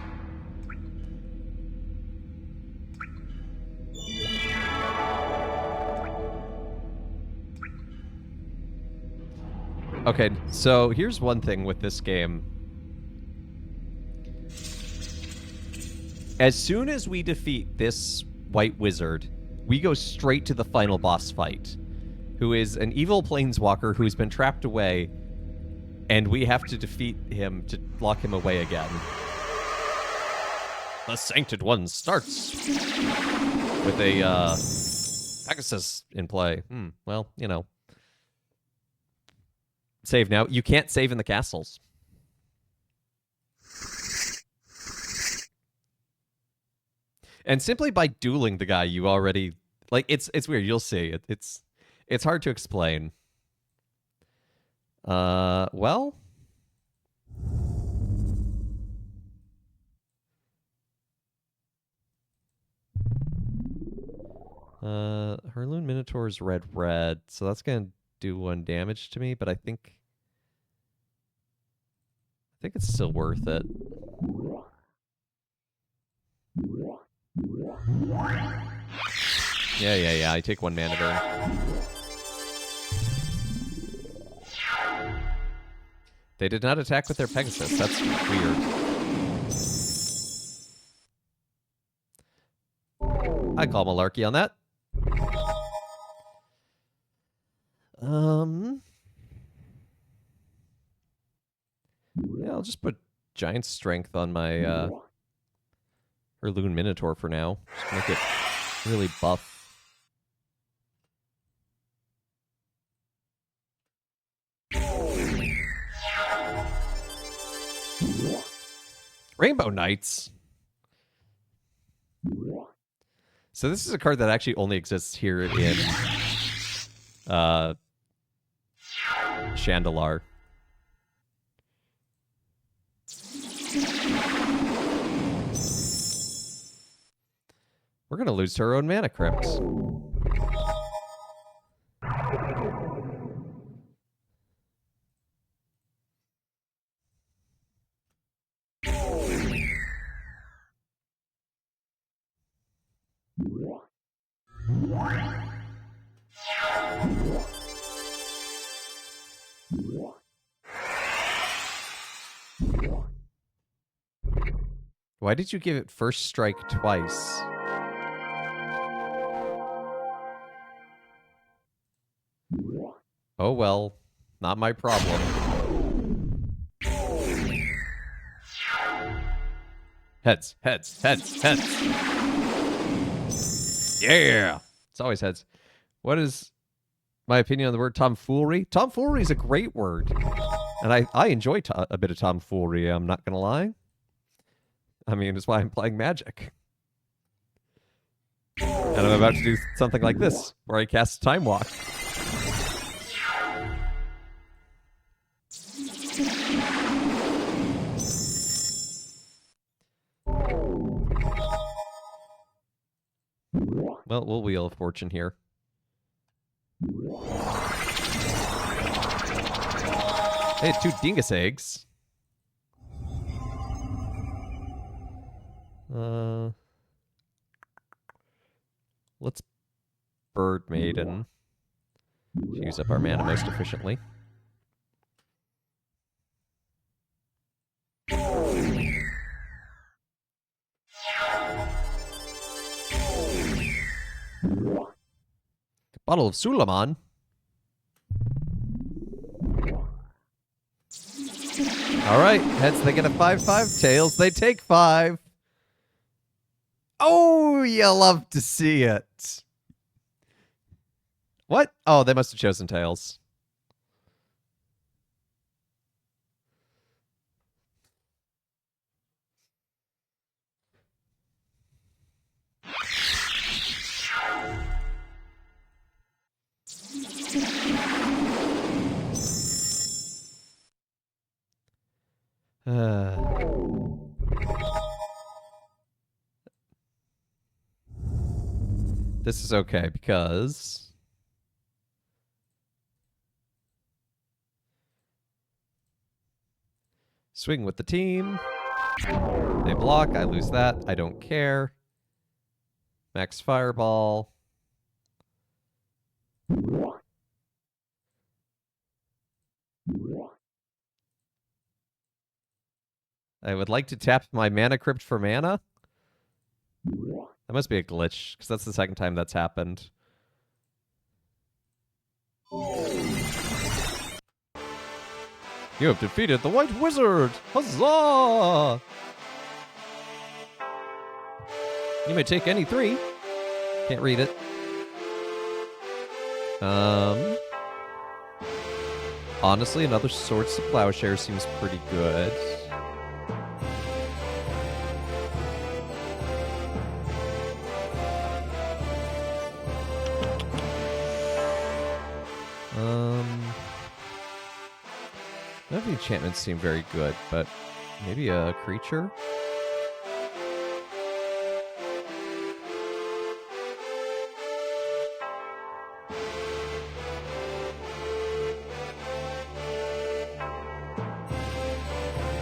Okay, so here's one thing with this game. As soon as we defeat this white wizard, we go straight to the final boss fight, who is an evil planeswalker who's been trapped away, and we have to defeat him to lock him away again. The Sancted One starts with a Pegasus in play. Well, you know. Save now. You can't save in the castles. And simply by dueling the guy, you already... like, it's weird. You'll see. It's hard to explain. Well... Herloon Minotaur's red, so that's gonna do 1 damage to me, but I think it's still worth it. Yeah, I take 1 mana burn. They did not attack with their Pegasus. That's weird. I call malarkey on that. Yeah, I'll just put giant strength on my Herloon Minotaur for now. Just make it really buff. Rainbow Knights. So this is a card that actually only exists here in Shandalar. We're going to lose to our own mana crypt. Why did you give it first strike twice? Oh well, not my problem. Heads. Yeah! It's always heads. What is... my opinion on the word tomfoolery. Tomfoolery is a great word. And I enjoy a bit of tomfoolery, I'm not going to lie. I mean, it's why I'm playing Magic. And I'm about to do something like this, where I cast Time Walk. Well, we'll Wheel of Fortune here. Hey, 2 dingus eggs. Let's Bird Maiden. Use up our mana most efficiently. Bottle of Suleiman. All right, heads they get a 5/5. Tails they take 5. Oh, you love to see it. What? Oh, they must have chosen tails. This is okay because swing with the team. They block. I lose that. I don't care. Max Fireball. I would like to tap my Mana Crypt for mana. That must be a glitch, because that's the second time that's happened. You have defeated the White Wizard! Huzzah! You may take any 3. Can't read it. Honestly, another Swords to Plowshare seems pretty good. None of the enchantments seem very good, but maybe a creature?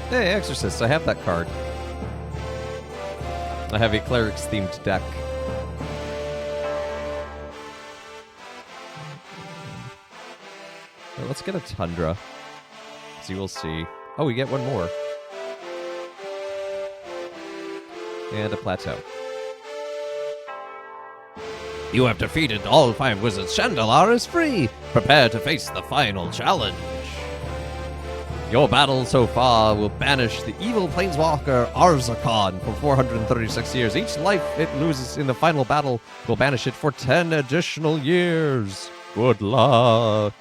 Hey, Exorcist, I have that card. I have a Clerics-themed deck. Well, let's get a Tundra. So you will see. Oh, we get one more. And a Plateau. You have defeated all 5 wizards. Shandalar is free. Prepare to face the final challenge. Your battle so far will banish the evil planeswalker Arzakon for 436 years. Each life it loses in the final battle will banish it for 10 additional years. Good luck.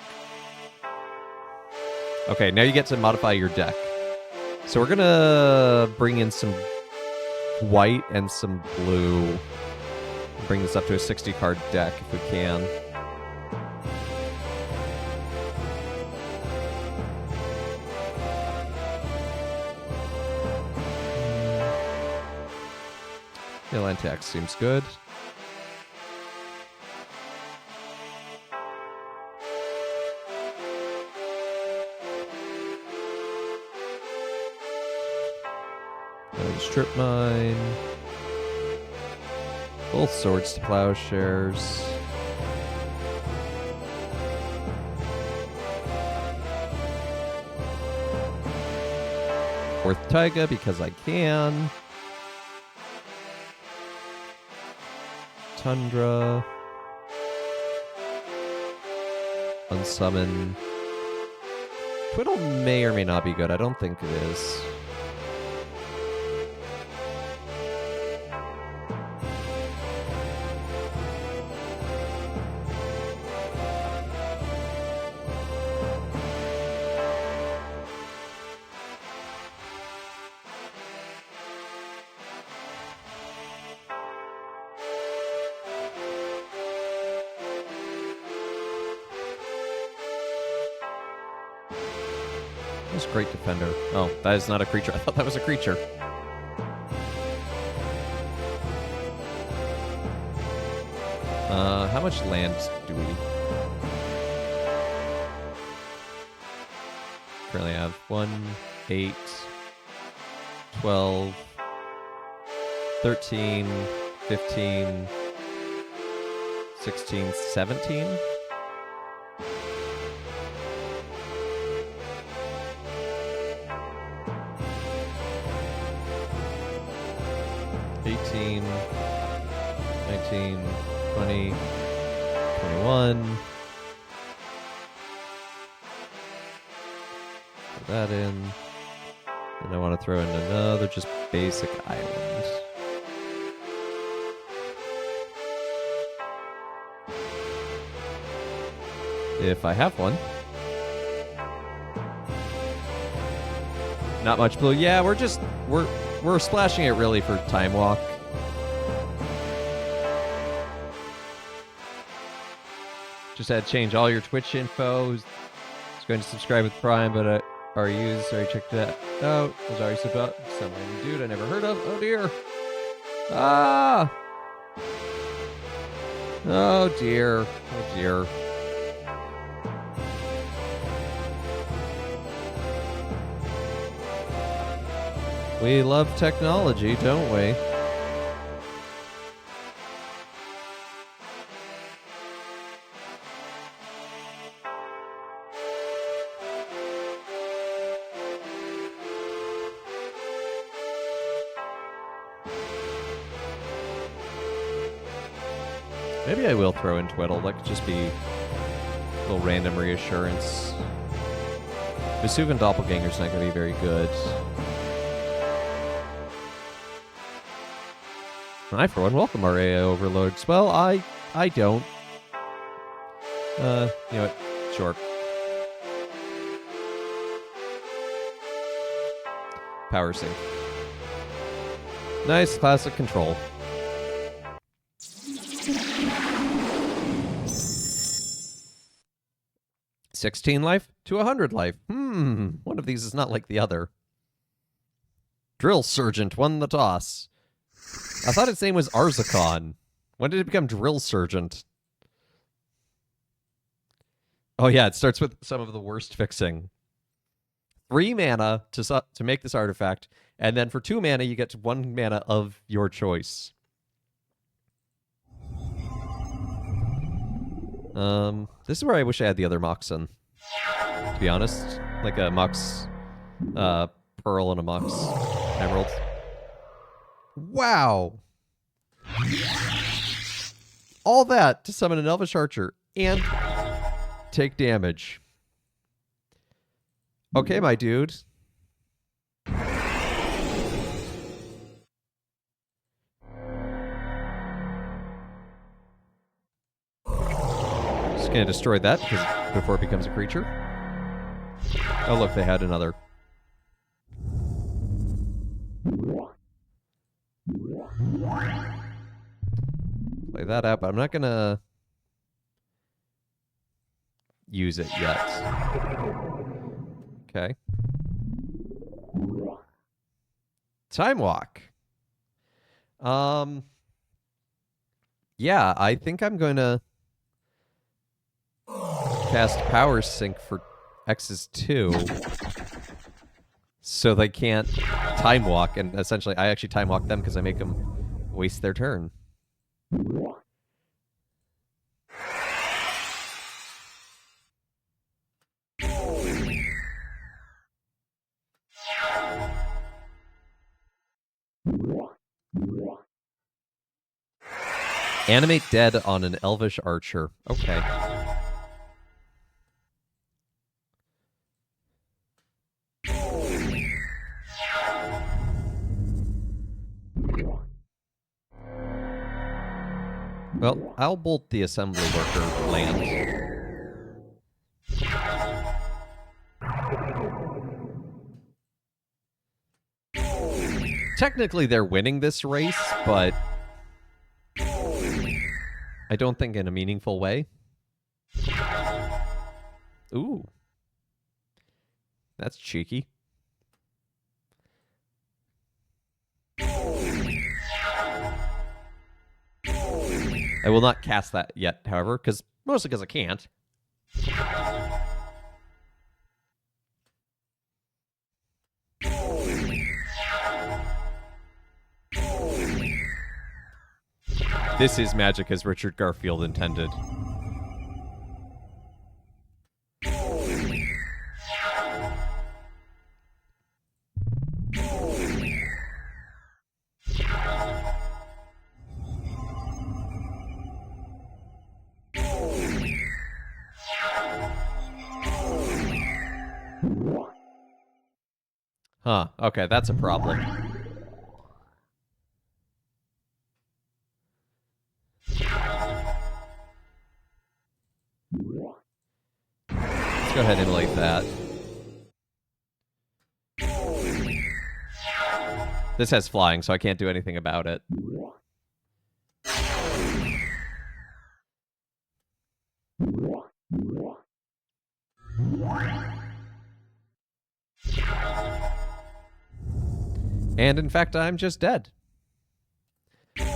Okay, now you get to modify your deck. So we're gonna bring in some white and some blue. Bring this up to a 60-card deck if we can. Atlantex seems good. Strip Mine. Both Swords to Plowshares. Fourth Taiga because I can. Tundra. Unsummon. Twiddle may or may not be good. I don't think it is. Who's Great Defender? Oh, that is not a creature. I thought that was a creature. How much land do we currently have? 1, 8, 12, 13, 15, 16, 17? $18, 19, 20, 21. Put that in. And I want to throw in another just basic island. If I have one. Not much blue. Yeah, we're splashing it really for Time Walk. Just had to change all your Twitch info. Was going to subscribe with Prime, but already checked that out. Was already about some random dude I never heard of. Oh dear. Ah. Oh dear. Oh dear. We love technology, don't we? Maybe I will throw in Twiddle. That could just be a little random reassurance. Vesuvian Doppelganger's not going to be very good. I, for one, welcome our AI overloads. Well, I don't. You know what? Sure. Power sync. Nice classic control. $16 life to $100 life. One of these is not like the other. Drill Sergeant won the toss. I thought its name was Arzakon. When did it become Drill Sergeant? Oh yeah, it starts with some of the worst fixing. 3 mana to make this artifact, and then for 2 mana you get 1 mana of your choice. This is where I wish I had the other Moxen. To be honest, like a Mox Pearl and a Mox Emerald. Wow! All that to summon an Elvish Archer and take damage. Okay, my dude. Just gonna destroy that before it becomes a creature. Oh look, they had another. Play that out, but I'm not gonna use it yet. Okay. Time Walk. Yeah, I think I'm going to cast Power Sync for X's 2 so they can't Time Walk, and essentially I actually Time Walk them because I make them waste their turn. Animate Dead on an Elvish Archer. Okay. Well, I'll bolt the Assembly Worker land. Technically, they're winning this race, but I don't think in a meaningful way. Ooh. That's cheeky. I will not cast that yet, however, mostly because I can't. This is magic as Richard Garfield intended. Huh, okay, that's a problem. Let's go ahead and emulate that. This has flying, so I can't do anything about it. And in fact, I'm just dead.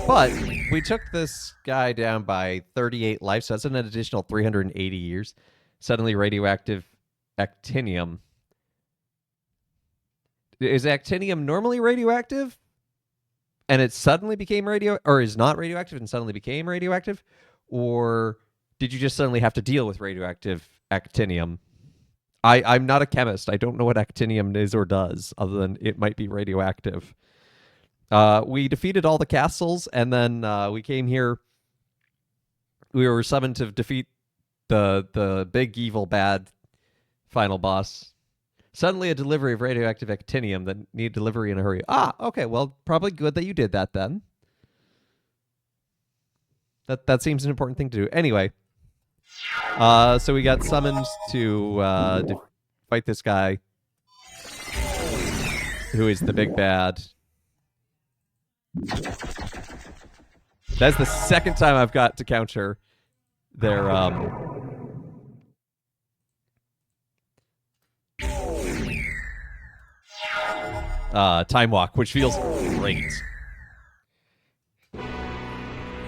But we took this guy down by 38 life, so that's an additional 380 years. Suddenly radioactive actinium. Is actinium normally radioactive? And it suddenly became or is not radioactive and suddenly became radioactive? Or did you just suddenly have to deal with radioactive actinium? I'm not a chemist. I don't know what actinium is or does, other than it might be radioactive. We defeated all the castles, and then we came here. We were summoned to defeat the big evil bad final boss. Suddenly a delivery of radioactive actinium that needed delivery in a hurry. Ah, okay, well, probably good that you did that then. That seems an important thing to do. Anyway, so we got summoned to fight this guy who is the big bad. That's the second time I've got to counter their time walk, which feels great.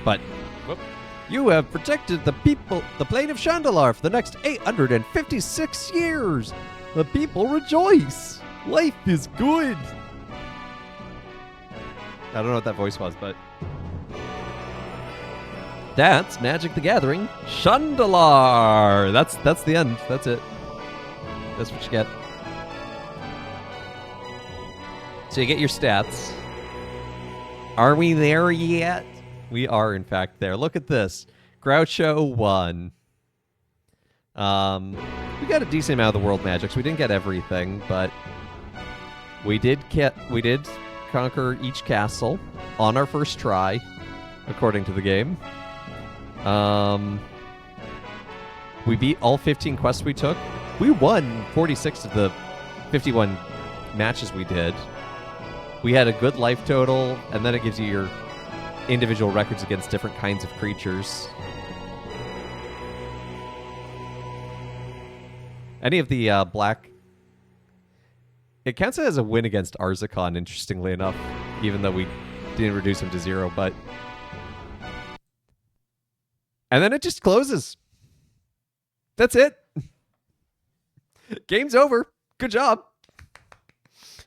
But whoop, you have protected the plane of Shandalar for the next 856 years. The people rejoice. Life is good. I don't know what that voice was, but that's Magic the Gathering Shandalar. That's the end. That's it. That's what you get. So you get your stats. Are we there yet? We are, in fact, there. Look at this. Groucho won. We got a decent amount of the world magics. We didn't get everything, but we did conquer each castle on our first try, according to the game. We beat all 15 quests we took. We won 46 of the 51 matches we did. We had a good life total, and then it gives you your individual records against different kinds of creatures. Any of the black... It counts as a win against Arzakon, interestingly enough, even though we didn't reduce him to 0, but... And then it just closes. That's it. Game's over. Good job.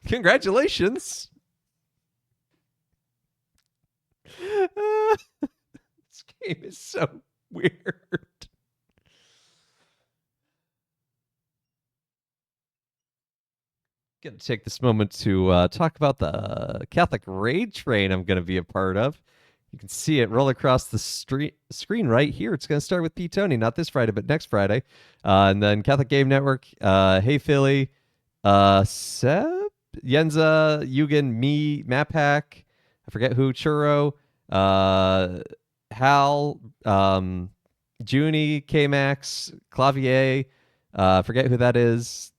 Congratulations. This game is so weird. Gonna take this moment to talk about the Catholic Raid Train I'm gonna be a part of. You can see it roll across the screen right here. It's gonna start with P. Tony, not this Friday, but next Friday. And then Catholic Game Network, Hey Philly, Seb, Yenza, Yugen, me, Mapak, I forget who, Churro, Hal, Junie, K-Max, Clavier, forget who that is,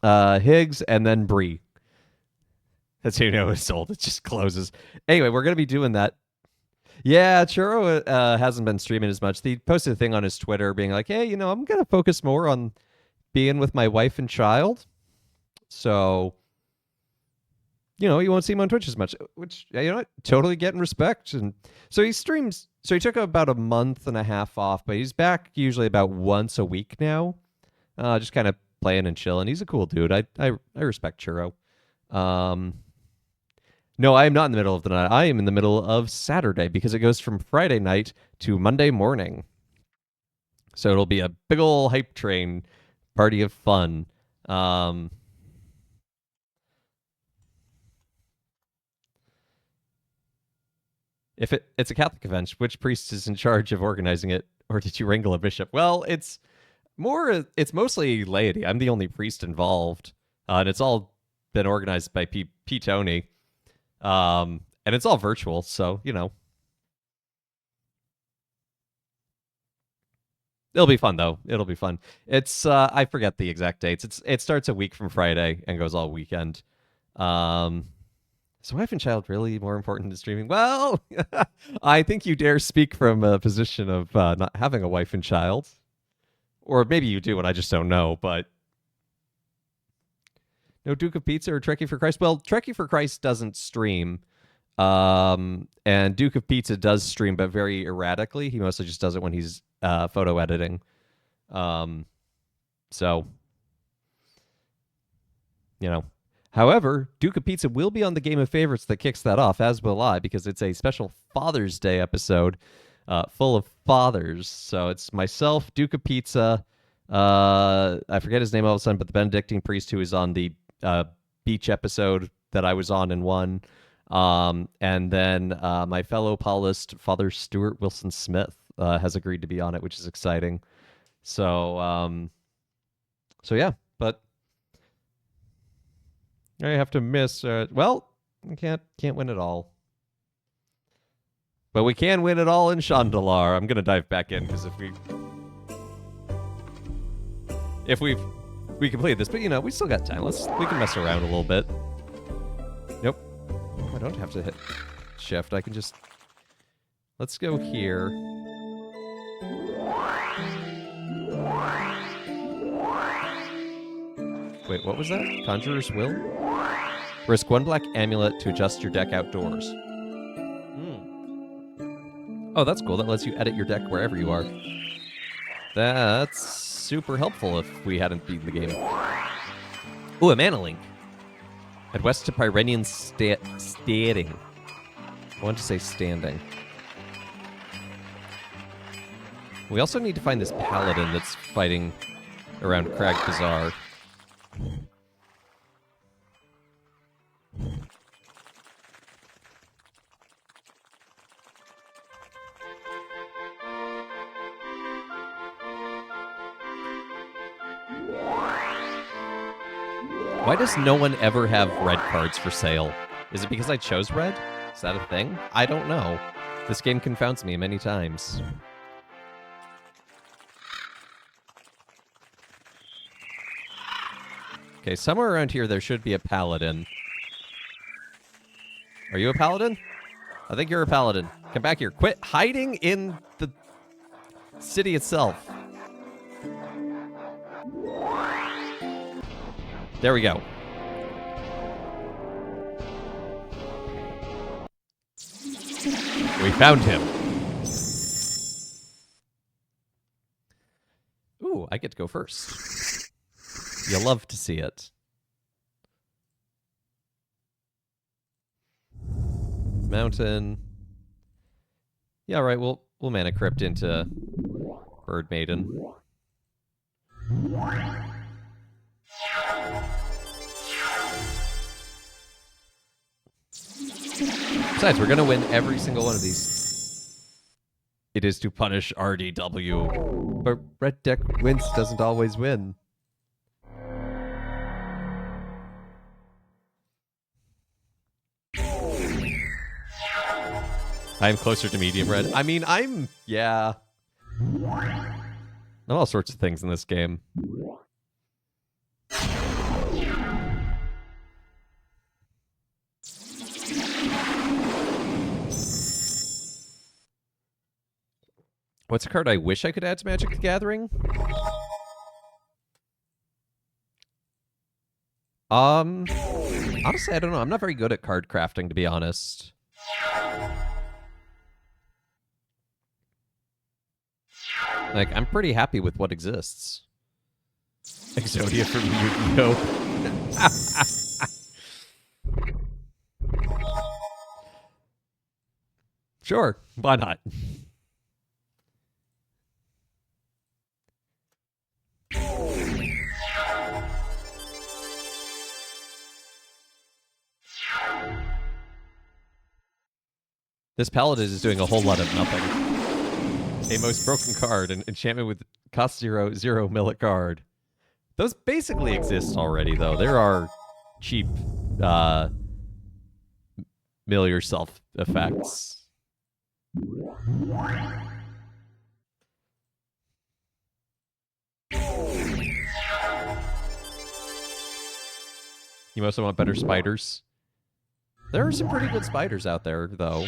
Higgs, and then Bree. That's how you know it's sold. It just closes. Anyway, we're going to be doing that. Yeah, Churro hasn't been streaming as much. He posted a thing on his Twitter being like, hey, I'm going to focus more on being with my wife and child. So, you know, you won't see him on Twitch as much, which, you know what, totally getting respect. And so he streams. So he took about a month and a half off, but he's back usually about once a week now, just kind of playing and chilling. He's a cool dude. I respect Churro. No, I am not in the middle of the night. I am in the middle of Saturday because it goes from Friday night to Monday morning. So it'll be a big ol' hype train party of fun. If it's a Catholic event, which priest is in charge of organizing it, or did you wrangle a bishop? Well, it's mostly laity. I'm the only priest involved, and it's all been organized by P. Tony, and it's all virtual. So you know, it'll be fun though. It'll be fun. It's I forget the exact dates. It starts a week from Friday and goes all weekend. Um, Is wife and child really more important than streaming? Well, I think you dare speak from a position of not having a wife and child. Or maybe you do and I just don't know, but no Duke of Pizza or Trekkie for Christ? Well, Trekkie for Christ doesn't stream. And Duke of Pizza does stream, but very erratically. He mostly just does it when he's photo editing. So, you know. However, Duke of Pizza will be on the Game of Favorites that kicks that off, as will I, because it's a special Father's Day episode full of fathers. So it's myself, Duke of Pizza, I forget his name all of a sudden, but the Benedictine priest who is on the beach episode that I was on and won. And then my fellow Paulist, Father Stuart Wilson Smith, has agreed to be on it, which is exciting. So yeah, but I have to miss. Well, we can't win it all, but we can win it all in Shandalar. I'm gonna dive back in because if we complete this, but you know we still got time. We can mess around a little bit. Nope, I don't have to hit shift. I can just let's go here. Wait, what was that? Conjurer's Will? Risk 1 black amulet to adjust your deck outdoors. Oh, that's cool. That lets you edit your deck wherever you are. That's super helpful if we hadn't beaten the game. Ooh, a mana link. At west to Pyrenian Standing. I want to say standing. We also need to find this paladin that's fighting around Crag Bazaar. Why does no one ever have red cards for sale? Is it because I chose red? Is that a thing? I don't know. This game confounds me many times. Okay, somewhere around here there should be a paladin. Are you a paladin? I think you're a paladin. Come back here. Quit hiding in the city itself. There we go. We found him. Ooh, I get to go first. You'll love to see it. Mountain. Yeah, all right, we'll mana crypt into Bird Maiden. Besides, we're gonna win every single one of these. It is to punish RDW. But red deck wins doesn't always win. I'm closer to medium red. I mean, yeah. I'm all sorts of things in this game. What's a card I wish I could add to Magic the Gathering? Honestly, I don't know. I'm not very good at card crafting, to be honest. Like, I'm pretty happy with what exists. Exodia from Yu-Gi-Oh! Sure, why not? This paladin is doing a whole lot of nothing. A most broken card, an enchantment with cost 0/0 millet card. Those basically exist already, though. There are cheap mill yourself effects. You mostly want better spiders. There are some pretty good spiders out there, though.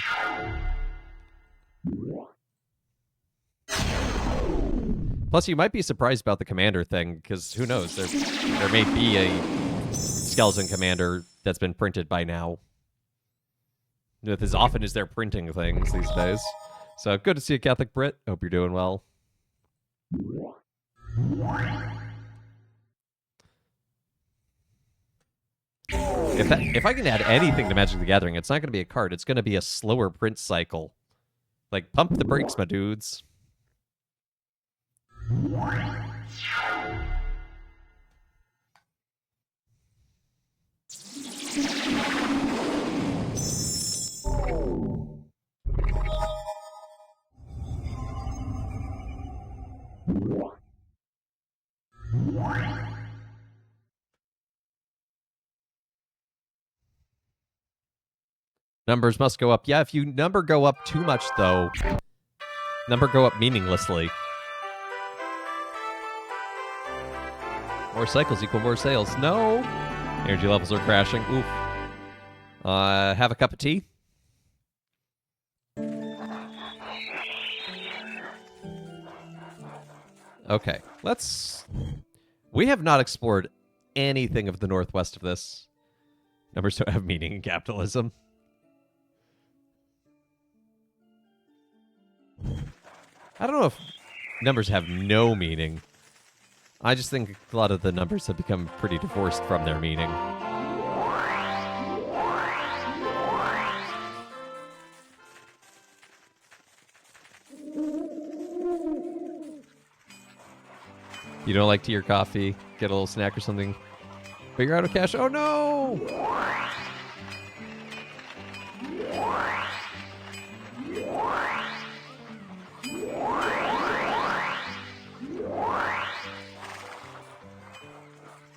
Plus, you might be surprised about the commander thing, because who knows? There may be a skeleton commander that's been printed by now. With as often as they're printing things these days. So, good to see a Catholic Brit. Hope you're doing well. If I can add anything to Magic the Gathering, it's not going to be a card. It's going to be a slower print cycle. Like, pump the brakes, my dudes. Numbers must go up. Yeah, if you number go up too much, though, number go up meaninglessly. More cycles equal more sales. No! Energy levels are crashing. Oof. Have a cup of tea? Okay, let's... We have not explored anything of the northwest of this. Numbers don't have meaning in capitalism. I don't know if numbers have no meaning. I just think a lot of the numbers have become pretty divorced from their meaning. You don't like tea or coffee? Get a little snack or something? But you're out of cash? Oh no!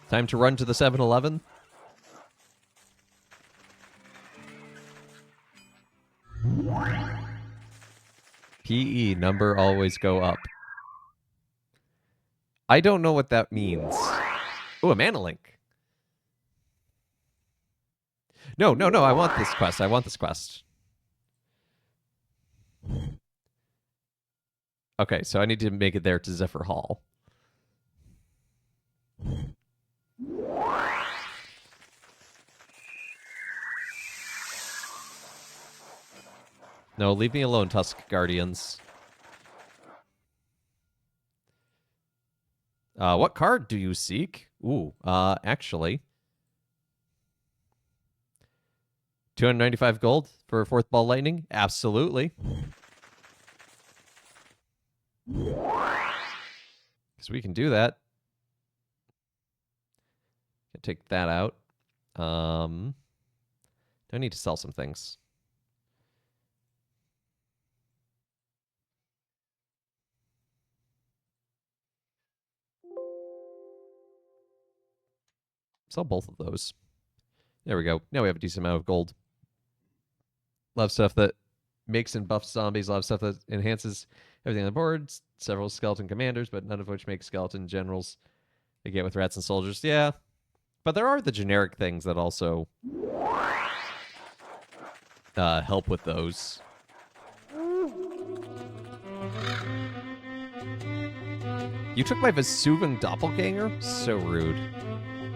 Time to run to the 7-Eleven? PE, number always go up. I don't know what that means. Oh, a mana link. No, I want this quest. I want this quest. Okay, so I need to make it there to Zephyr Hall. No, leave me alone, Tusk Guardians. What card do you seek? Ooh, actually. 295 gold for fourth ball lightning? Absolutely. Because we can do that. Take that out. I need to sell some things. Sell both of those. There we go. Now we have a decent amount of gold. Love stuff that makes and buffs zombies. Love stuff that enhances everything on the board. Several skeleton commanders, but none of which make skeleton generals. They get with rats and soldiers. Yeah. But there are the generic things that also help with those. You took my Vesuvian doppelganger? So rude.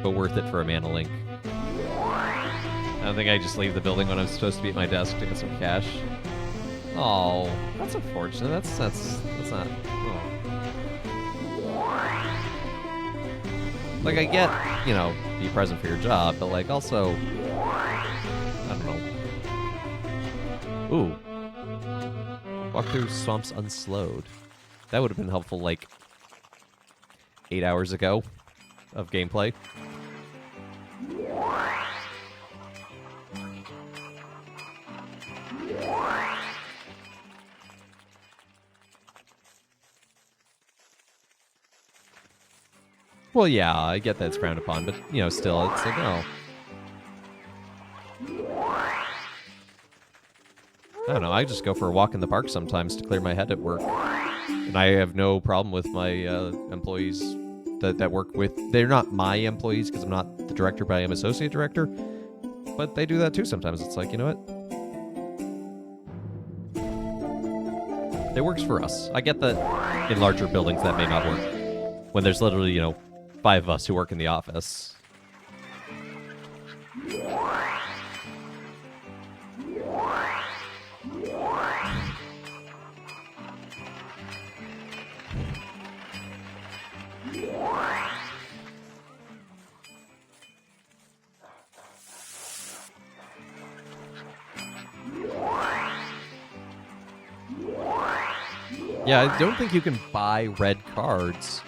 but worth it for a mana link. I don't think I just leave the building when I'm supposed to be at my desk to get some cash. Oh, that's unfortunate. That's not. Oh. Like, I get, you know, be present for your job, but like also, I don't know. Ooh. Walk through swamps unslowed. That would have been helpful like 8 hours ago of gameplay. Well, yeah, I get that it's frowned upon, but, you know, still, it's like, oh. I don't know, I just go for a walk in the park sometimes to clear my head at work. And I have no problem with my employees that work with... They're not my employees, because I'm not the director, but I am associate director. But they do that too sometimes. It's like, you know what? It works for us. I get that in larger buildings that may not work. When there's literally, you know, 5 of us who work in the office. Yeah, I don't think you can buy red cards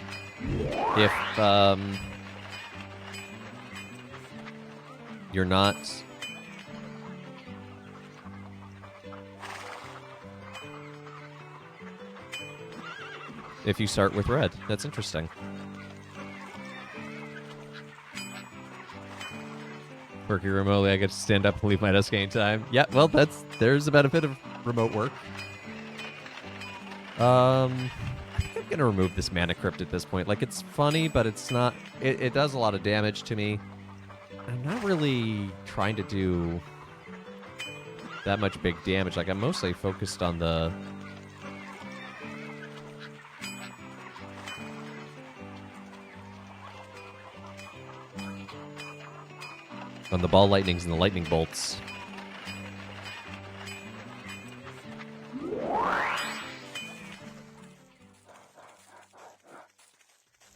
if you're not... If you start with red. That's interesting. Working remotely, I get to stand up and leave my desk anytime. Yeah, well, there's the benefit of remote work. I think I'm gonna remove this Mana Crypt at this point. Like, it's funny, but it's not... It does a lot of damage to me. I'm not really trying to do that much big damage. Like, I'm mostly focused on the... on the ball lightnings and the lightning bolts.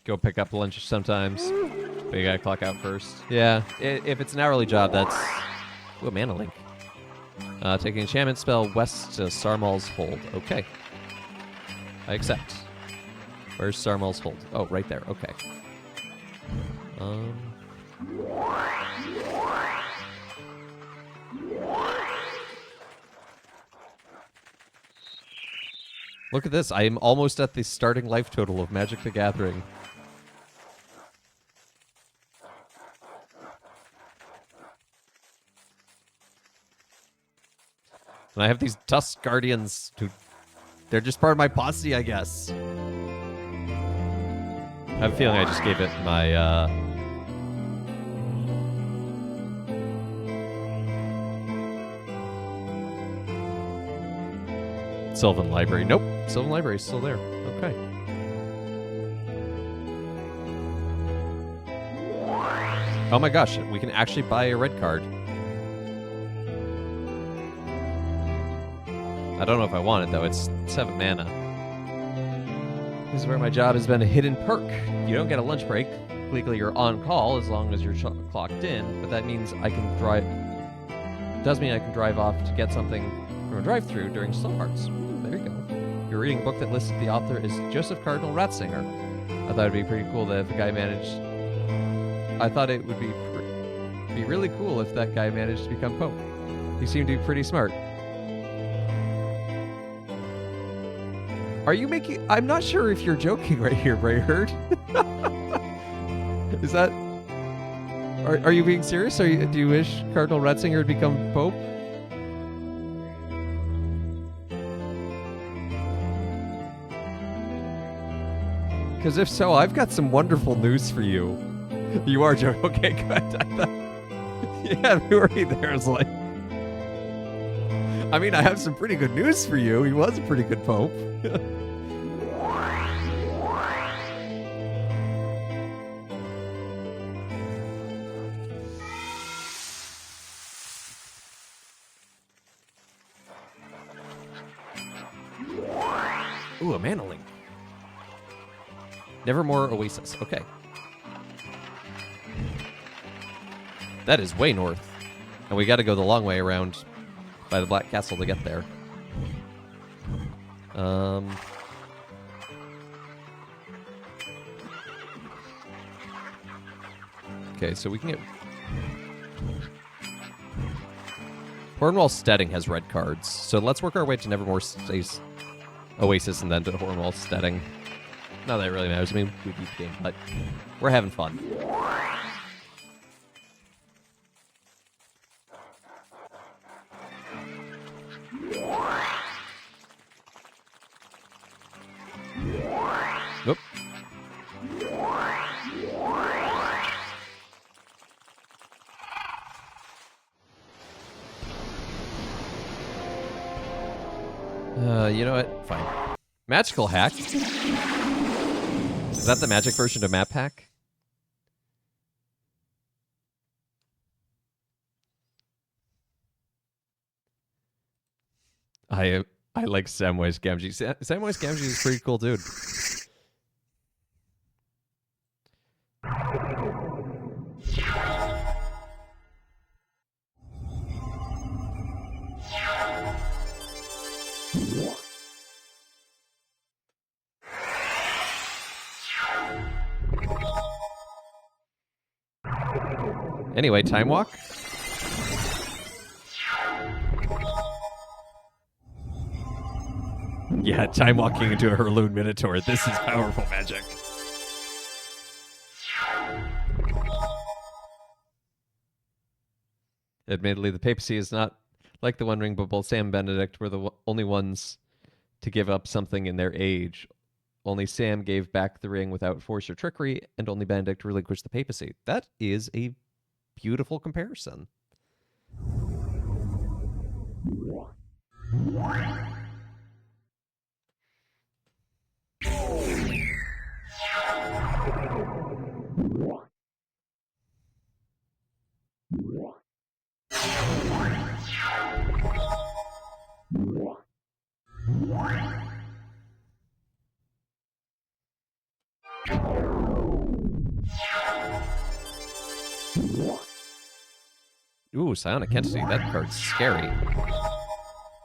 Go pick up lunch sometimes, but you gotta clock out first. Yeah, if it's an hourly job, that's... Ooh, a mana link. Take an enchantment spell west to Sarmal's Hold. Okay. I accept. Where's Sarmal's Hold? Oh, right there. Okay. Look at this. I am almost at the starting life total of Magic the Gathering. And I have these Tusk Guardians who... They're just part of my posse, I guess. I have a feeling I just gave it my, Sylvan Library. Nope. Sylvan Library is still there. Okay. Oh my gosh, we can actually buy a red card. I don't know if I want it, though. It's 7 mana. This is where my job has been a hidden perk. You don't get a lunch break. Legally, you're on call as long as you're clocked in, but that means I can drive... does mean I can drive off to get something from a drive-thru during slow parts. There you go. You're reading a book that lists the author is Joseph Cardinal Ratzinger. I thought it'd be pretty cool that if a guy managed... I thought it would be really cool if that guy managed to become Pope. He seemed to be pretty smart. Are you making... I'm not sure if you're joking right here, Brayherd. Is that... Are you being serious? Do you wish Cardinal Ratzinger had become Pope? Because if so, I've got some wonderful news for you. You are joking. Okay, good. I thought... Yeah, we were there. I was like... I mean, I have some pretty good news for you. He was a pretty good Pope. Ooh, a Manaling. Nevermore Oasis. Okay. That is way north. And we got to go the long way around by the Black Castle to get there. Okay, so we can get... Hornwall Steading has red cards, so let's work our way to Nevermore Oasis and then to Hornwall Steading. Not that it really matters. I mean, we beat the game, but we're having fun. Whoop. You know what? Fine. Magical hack? Is that the magic version of map hack? I like Samwise Gamgee. Samwise Gamgee is a pretty cool dude. Anyway, time walk? Yeah, time walking into a Hurloon Minotaur. This is powerful magic. Admittedly, the papacy is not like the One Ring, but both Sam and Benedict were the only ones to give up something in their age. Only Sam gave back the ring without force or trickery, and only Benedict relinquished the papacy. That is a beautiful comparison. Ooh, Psionic Entity. That card's scary.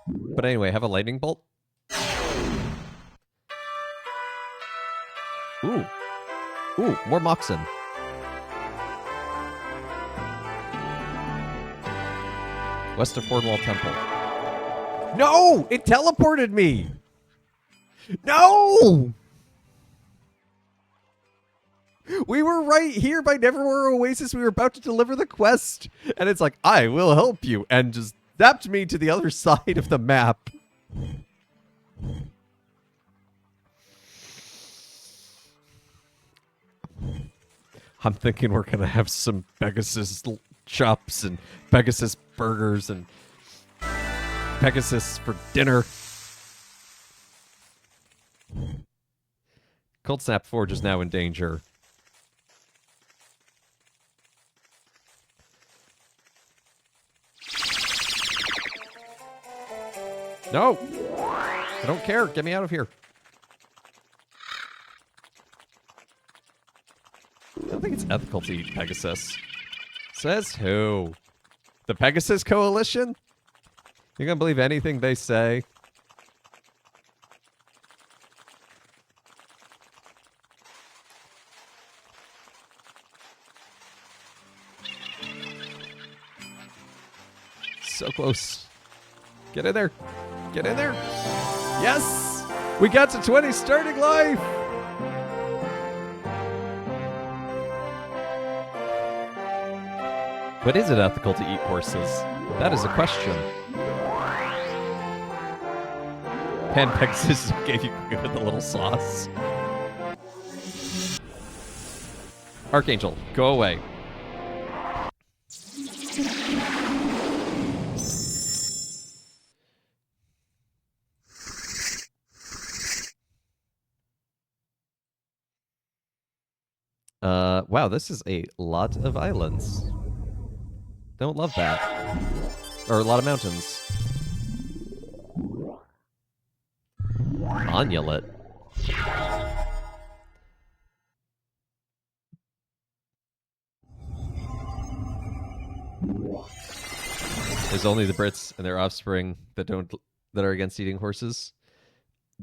But anyway, have a lightning bolt. Ooh. Ooh, more Moxen. West of Hornwall Temple. No! It teleported me! No! We were right here by Nevermore Oasis. We were about to deliver the quest. And it's like, I will help you. And just zapped me to the other side of the map. I'm thinking we're going to have some Pegasus chops and Pegasus burgers and Pegasus for dinner. Cold Snap Forge is now in danger. No! I don't care. Get me out of here. I don't think it's ethical to eat Pegasus. Says who? The Pegasus Coalition? You're gonna believe anything they say? So close. Get in there. Get in there. Yes! We got to 20 starting life! But is it ethical to eat horses? That is a question. Pan Pegasus gave you good with a little sauce. Archangel, go away. Wow, this is a lot of islands. Don't love that. Or a lot of mountains. Amulet. There's only the Brits and their offspring that are against eating horses.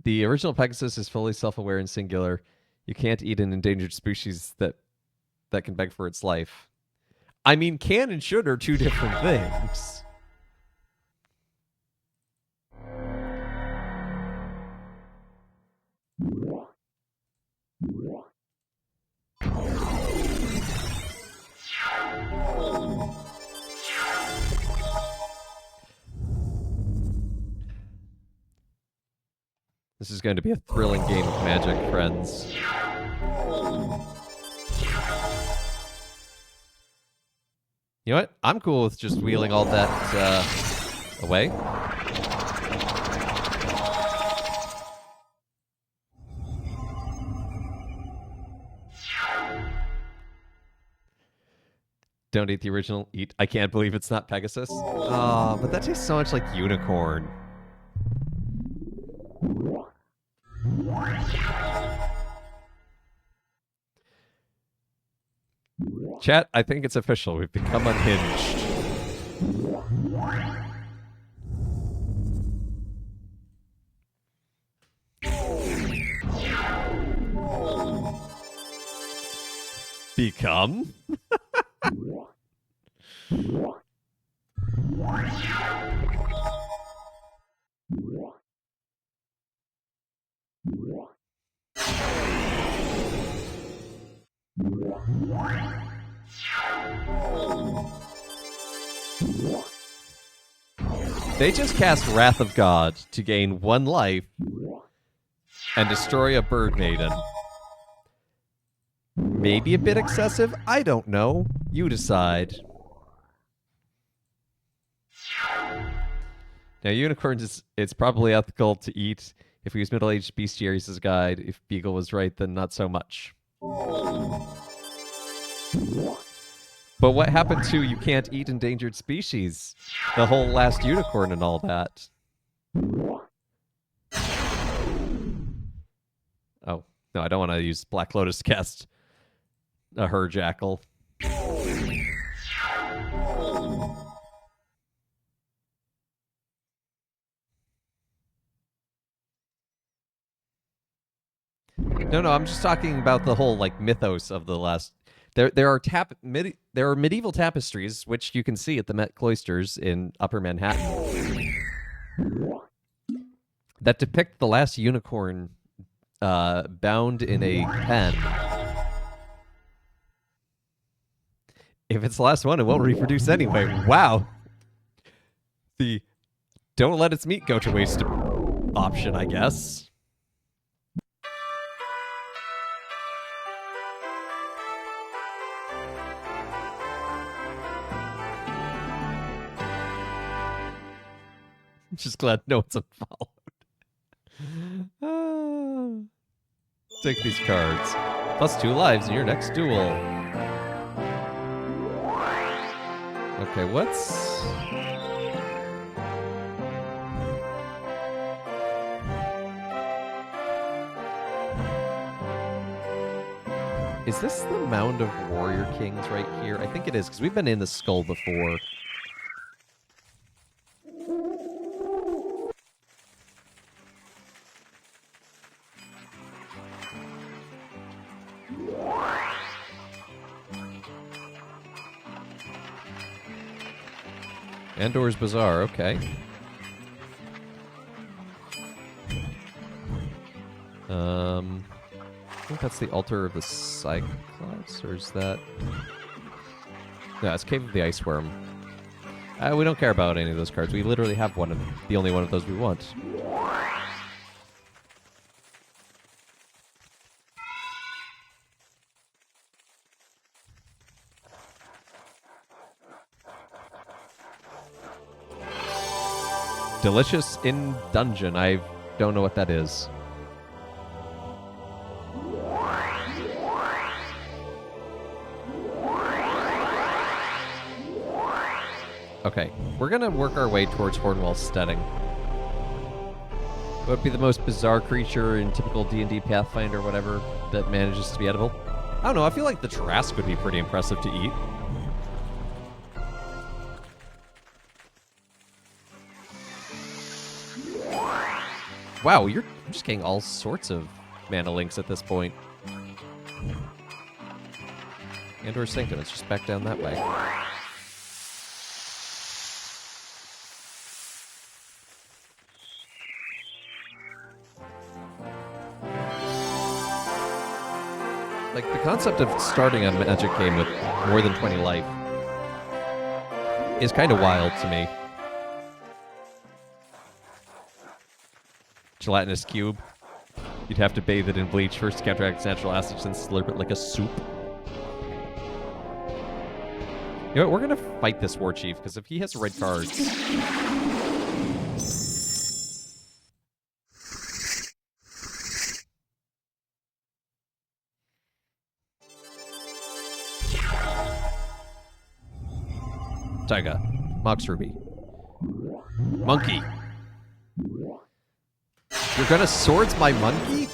The original Pegasus is fully self-aware and singular. You can't eat an endangered species that can beg for its life. I mean, can and should are two different things. This is going to be a thrilling game of Magic, friends. You know what? I'm cool with just wheeling all that away. Don't eat the original. Eat. I can't believe it's not Pegasus. Oh, but that tastes so much like unicorn. Chat, I think it's official. We've become unhinged. Become? They just cast Wrath of God to gain 1 life and destroy a bird maiden. Maybe a bit excessive? I don't know. You decide. Now, unicorns, it's probably ethical to eat. If we use middle-aged bestiaries as a guide, if Beagle was right, then not so much. But what happened to you can't eat endangered species? The whole last unicorn and all that. Oh, no, I don't want to use Black Lotus to cast a her jackal. No, I'm just talking about the whole like mythos of the last. There are medieval tapestries which you can see at the Met Cloisters in Upper Manhattan that depict the last unicorn bound in a pen. If it's the last one, it won't reproduce anyway. Wow. The don't let its meat go to waste option, I guess. Just glad no one's unfollowed. Take these cards. Plus 2 lives in your next duel. Okay, what's... Is this the Mound of Warrior Kings right here? I think it is, because we've been in the skull before. Andor's Bazaar, okay. I think that's the Altar of the Cyclops, or is that... No, it's Cave of the Iceworm. We don't care about any of those cards. We literally have one of the only one of those we want. Delicious in Dungeon. I don't know what that is. Okay, we're gonna work our way towards Hornwall Steading. What would be the most bizarre creature in typical D&D Pathfinder or whatever that manages to be edible? I don't know. I feel like the Trask would be pretty impressive to eat. Wow, you're just getting all sorts of mana links at this point. And/or Sanctum. It's just back down that way. Like, the concept of starting a Magic game with more than 20 life is kind of wild to me. Gelatinous cube. You'd have to bathe it in bleach first to counteract its natural acids and slurp it like a soup. You know what? We're going to fight this War Chief, because if he has red cards... Taiga. Mox Ruby. Monkey. You're gonna swords my monkey?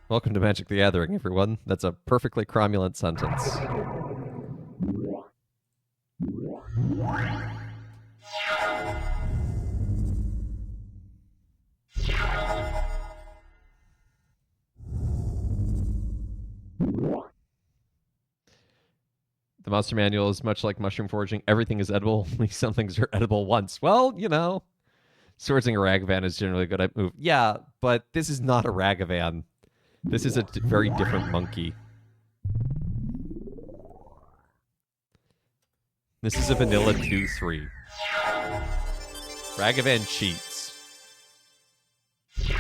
Welcome to Magic the Gathering, everyone. That's a perfectly cromulent sentence. The Monster Manual is much like mushroom foraging. Everything is edible, only some things are edible once. Well, you know, swordsing a Ragavan is generally a good move. Yeah, but this is not a Ragavan. This is a very different monkey. This is a vanilla 2-3. Ragavan cheats. Do you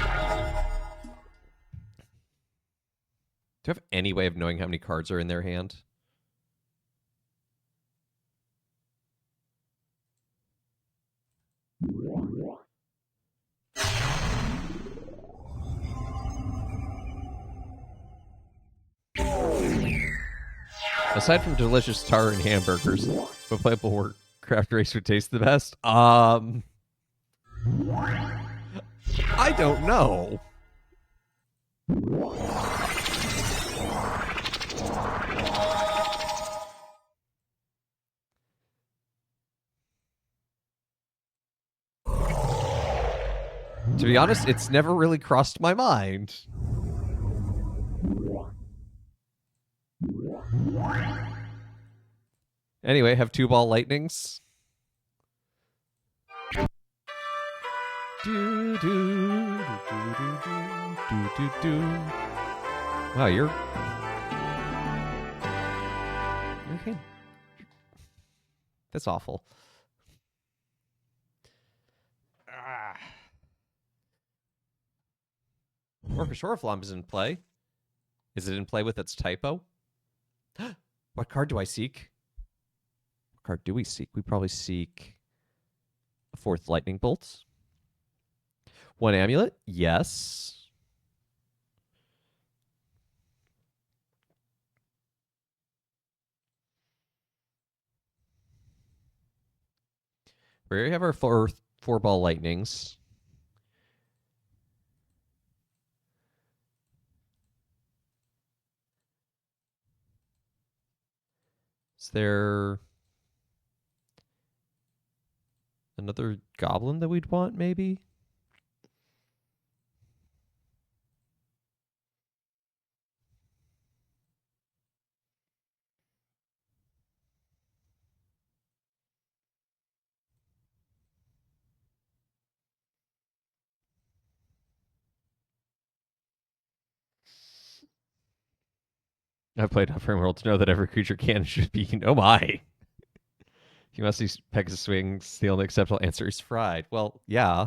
have any way of knowing how many cards are in their hand? Aside from delicious tar and hamburgers, what playable Warcraft race would taste the best? I don't know. To be honest, it's never really crossed my mind. Anyway, have 2-ball lightnings. Do, do, do, do, do, do, do. Wow, you're okay. That's awful. Orcish Oriflamme is in play. Is it in play with its typo? What card do I seek? What card do we seek? We probably seek a 4th Lightning Bolt. 1 Amulet? Yes. We already have our 4-ball lightnings. Is there another goblin that we'd want, maybe? I've played enough Rimworld to know that every creature can and should be. Oh my. You must use Pegasus Swings. The only acceptable answer is fried. Well, yeah.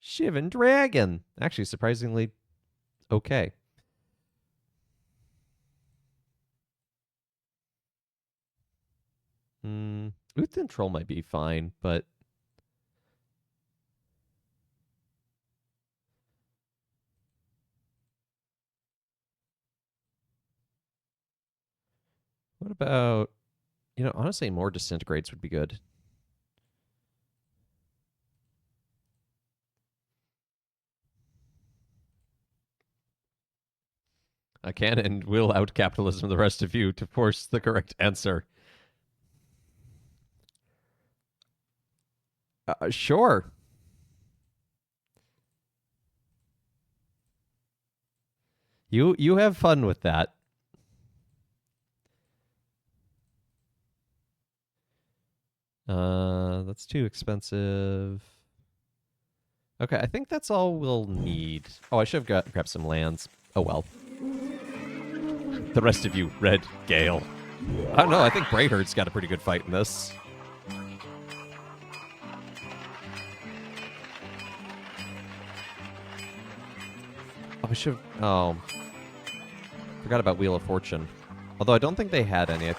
Shivan Dragon. Actually, surprisingly okay. Uthden Troll might be fine, but what about, honestly, more Disintegrates would be good. I can and will out capitalism the rest of you to force the correct answer. Sure. You have fun with that. That's too expensive. Okay, I think that's all we'll need. Oh, I should have grabbed some lands. Oh well. The rest of you, Red Gale. I don't know. I think Braidherd's got a pretty good fight in this. Oh, I should. Oh, forgot about Wheel of Fortune. Although I don't think they had any. I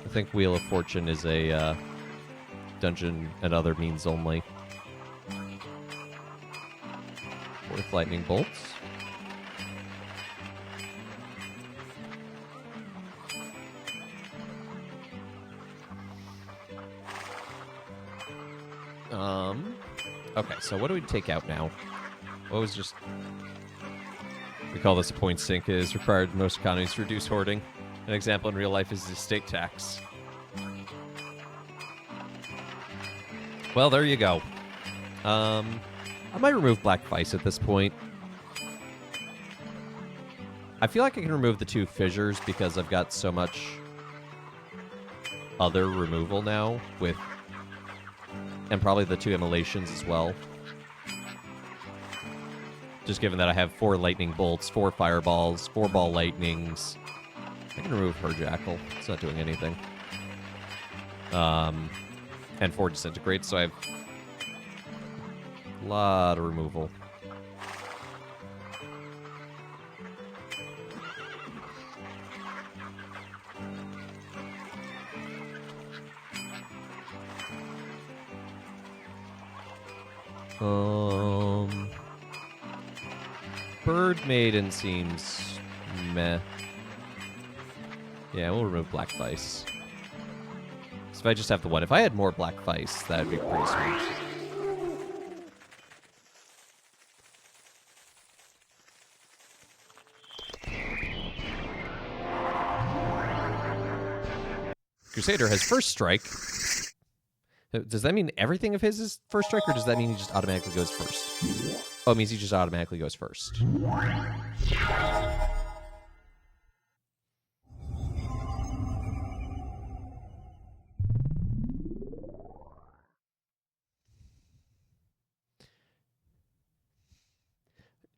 think Wheel of Fortune is a dungeon and other means only. With lightning bolts. Okay, so what do we take out now? What was just... We call this a point sink. It is required in most economies to reduce hoarding. An example in real life is the estate tax. Well, there you go. I might remove Black Vice at this point. I feel like I can remove the 2 fissures because I've got so much other removal now with... And probably the 2 immolations as well. Just given that I have 4 lightning bolts, 4 fireballs, 4 ball lightnings. I can remove her jackal. It's not doing anything. And 4 disintegrates, so I have a lot of removal. Bird Maiden seems meh. Yeah, we'll remove Black Vice. So if I just have the one, if I had more Black Vice, that'd be pretty sweet. Crusader has first strike. Does that mean everything of his is first strike, or does that mean he just automatically goes first? Oh, it means he just automatically goes first.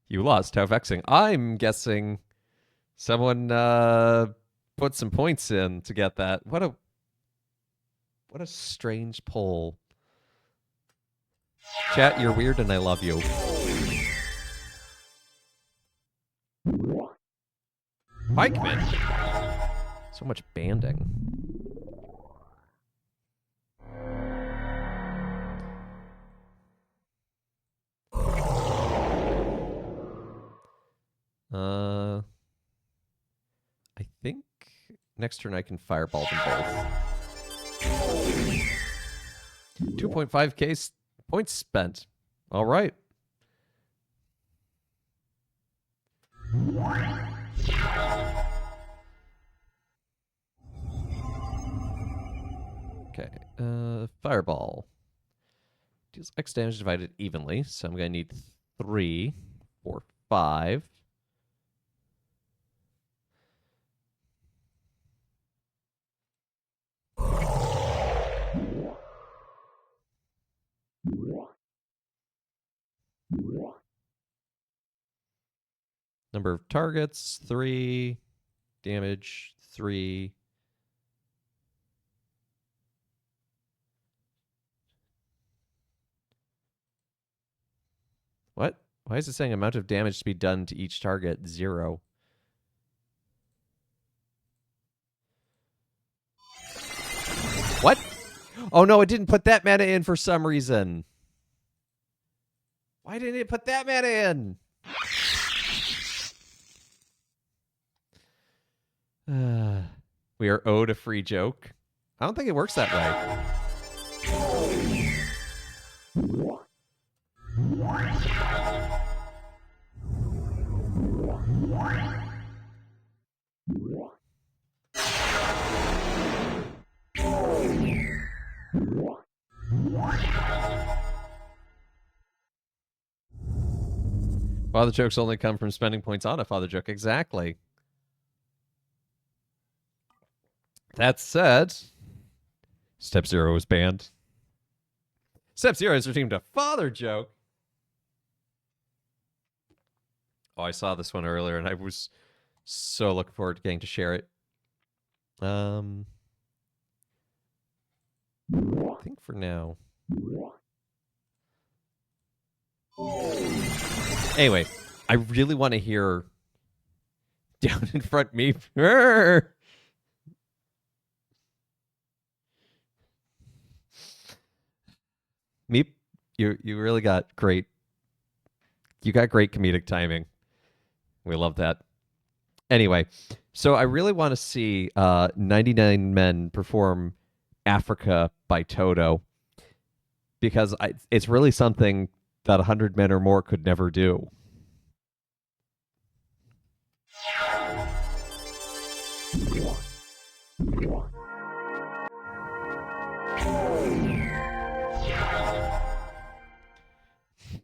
You lost. How vexing. I'm guessing someone put some points in to get that. What a strange poll. Chat, you're weird and I love you. Pikeman. So much banding. I think next turn I can fireball them both. 2.5k points spent. All right. Okay. Fireball. Deals X damage divided evenly, so I'm going to need 3, 4, 5. Number of targets, 3. Damage, 3. What? Why is it saying amount of damage to be done to each target? 0. What? Oh no, it didn't put that mana in for some reason. Why didn't it put that mana in? We are owed a free joke. I don't think it works that way. Father jokes only come from spending points on a father joke. Exactly. That said, Step 0 was banned. Step 0 has redeemed a father joke. Oh, I saw this one earlier, and I was so looking forward to getting to share it. I think for now. Anyway, I really want to hear down in front me. Meep, you really got great. You got great comedic timing. We love that. Anyway, so I really want to see 99 Men perform Africa by Toto, because it's really something that 100 men or more could never do.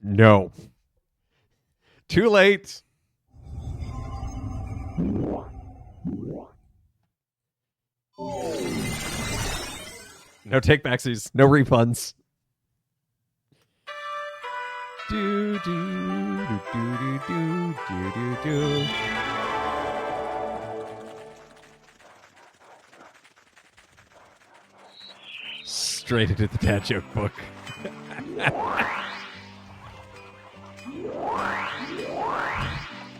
No. Too late. No take-backsies. No refunds. Do, do, do, do, do, do, do, do. Straight into the dad joke book.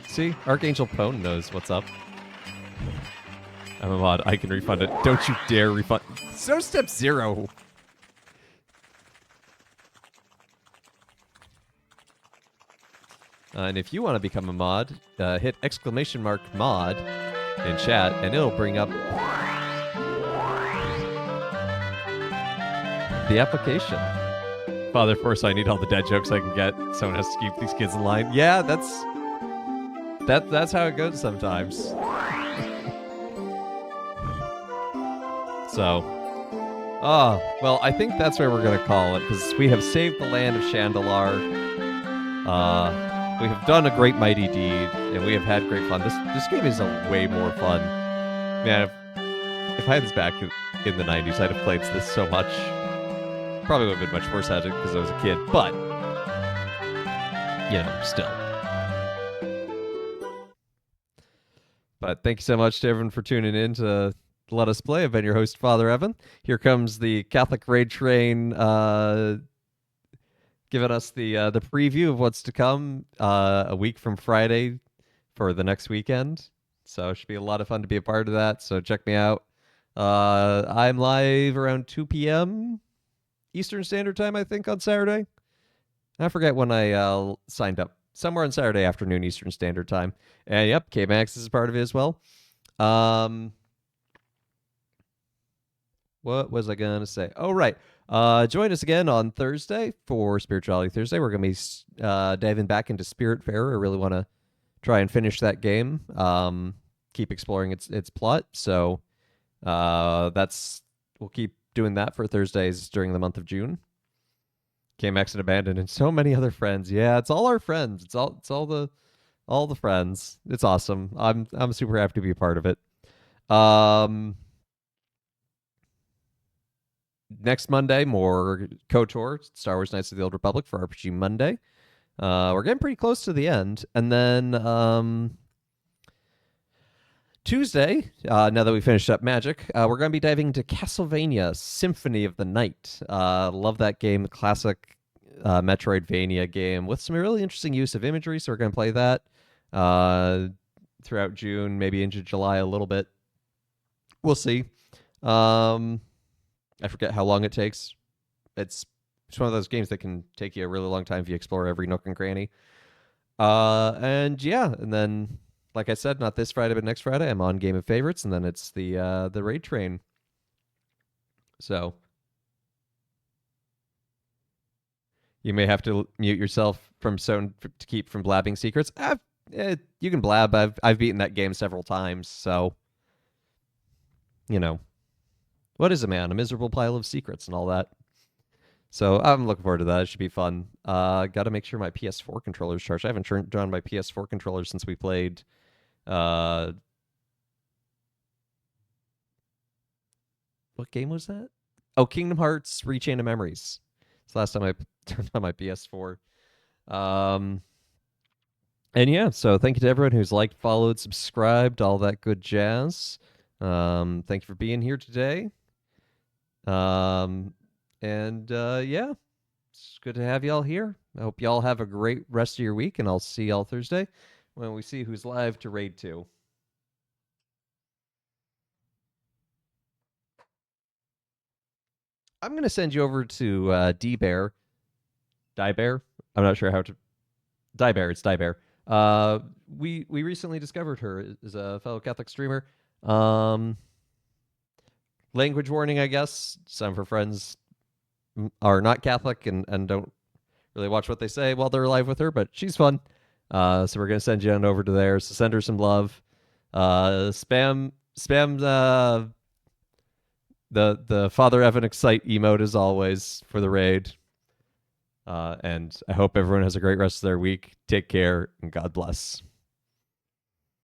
See, Archangel Pone knows what's up. I'm a mod. I can refund it. Don't you dare refund. So Step 0. And if you want to become a mod, hit !mod in chat, and it'll bring up the application. Father, of course, I need all the dad jokes I can get. Someone has to keep these kids in line. Yeah, that's how it goes sometimes. So, well, I think that's where we're going to call it, because we have saved the land of Shandalar. We have done a great mighty deed, and we have had great fun. This game is way more fun. Man, if I had this back in the 90s, I'd have played this so much. Probably would have been much worse at it because I was a kid, but, you know, still. But thank you so much to everyone for tuning in to Let Us Play. I've been your host, Father Evan. Here comes the Catholic Raid Train, giving us the preview of what's to come a week from Friday for the next weekend. So it should be a lot of fun to be a part of that. So check me out. I'm live around 2 p.m. Eastern Standard Time, I think, on Saturday. I forget when I signed up. Somewhere on Saturday afternoon Eastern Standard Time. And yep, K-Max is part of it as well. What was I going to say? Oh, right. Join us again on Thursday for Spirituality Thursday. We're going to be diving back into Spiritfarer. I really want to try and finish that game. Keep exploring its plot. So we'll keep doing that for Thursdays during the month of June. KMX and Abandoned and so many other friends. Yeah, it's all our friends. It's all the friends. It's awesome. I'm super happy to be a part of it. Next Monday, more KOTOR, Star Wars Knights of the Old Republic for RPG Monday. We're getting pretty close to the end. And then Tuesday, now that we finished up Magic, we're going to be diving into Castlevania Symphony of the Night. Love that game. Classic Metroidvania game with some really interesting use of imagery. So we're going to play that uh, throughout June, maybe into July a little bit. We'll see. Um, I forget how long it takes. It's one of those games that can take you a really long time if you explore every nook and cranny. And yeah, and then like I said, not this Friday but next Friday, I'm on Game of Favorites, and then it's the raid train. So you may have to mute yourself from so to keep from blabbing secrets. You can blab. I've beaten that game several times, so you know what is a man? A miserable pile of secrets and all that. So I'm looking forward to that. It should be fun. Got to make sure my PS4 controller's charged. I haven't turned on my PS4 controller since we played. Uh, what game was that? Oh, Kingdom Hearts: Rechain of Memories. It's the last time I turned on my PS4. Um, and yeah, so thank you to everyone who's liked, followed, subscribed, all that good jazz. Thank you for being here today. Um, and yeah, it's good to have y'all here. I hope y'all have a great rest of your week, and I'll see y'all Thursday when we see who's live to raid 2. I'm gonna send you over to D Bear, Die Bear. I'm not sure how to Die Bear. It's Die Bear. We recently discovered her as a fellow Catholic streamer. Um, language warning, I guess. Some of her friends are not Catholic and don't really watch what they say while they're live with her, but she's fun. So we're gonna send you on over to there. So send her some love. Spam the Father Evan Excite emote as always for the raid. And I hope everyone has a great rest of their week. Take care and God bless.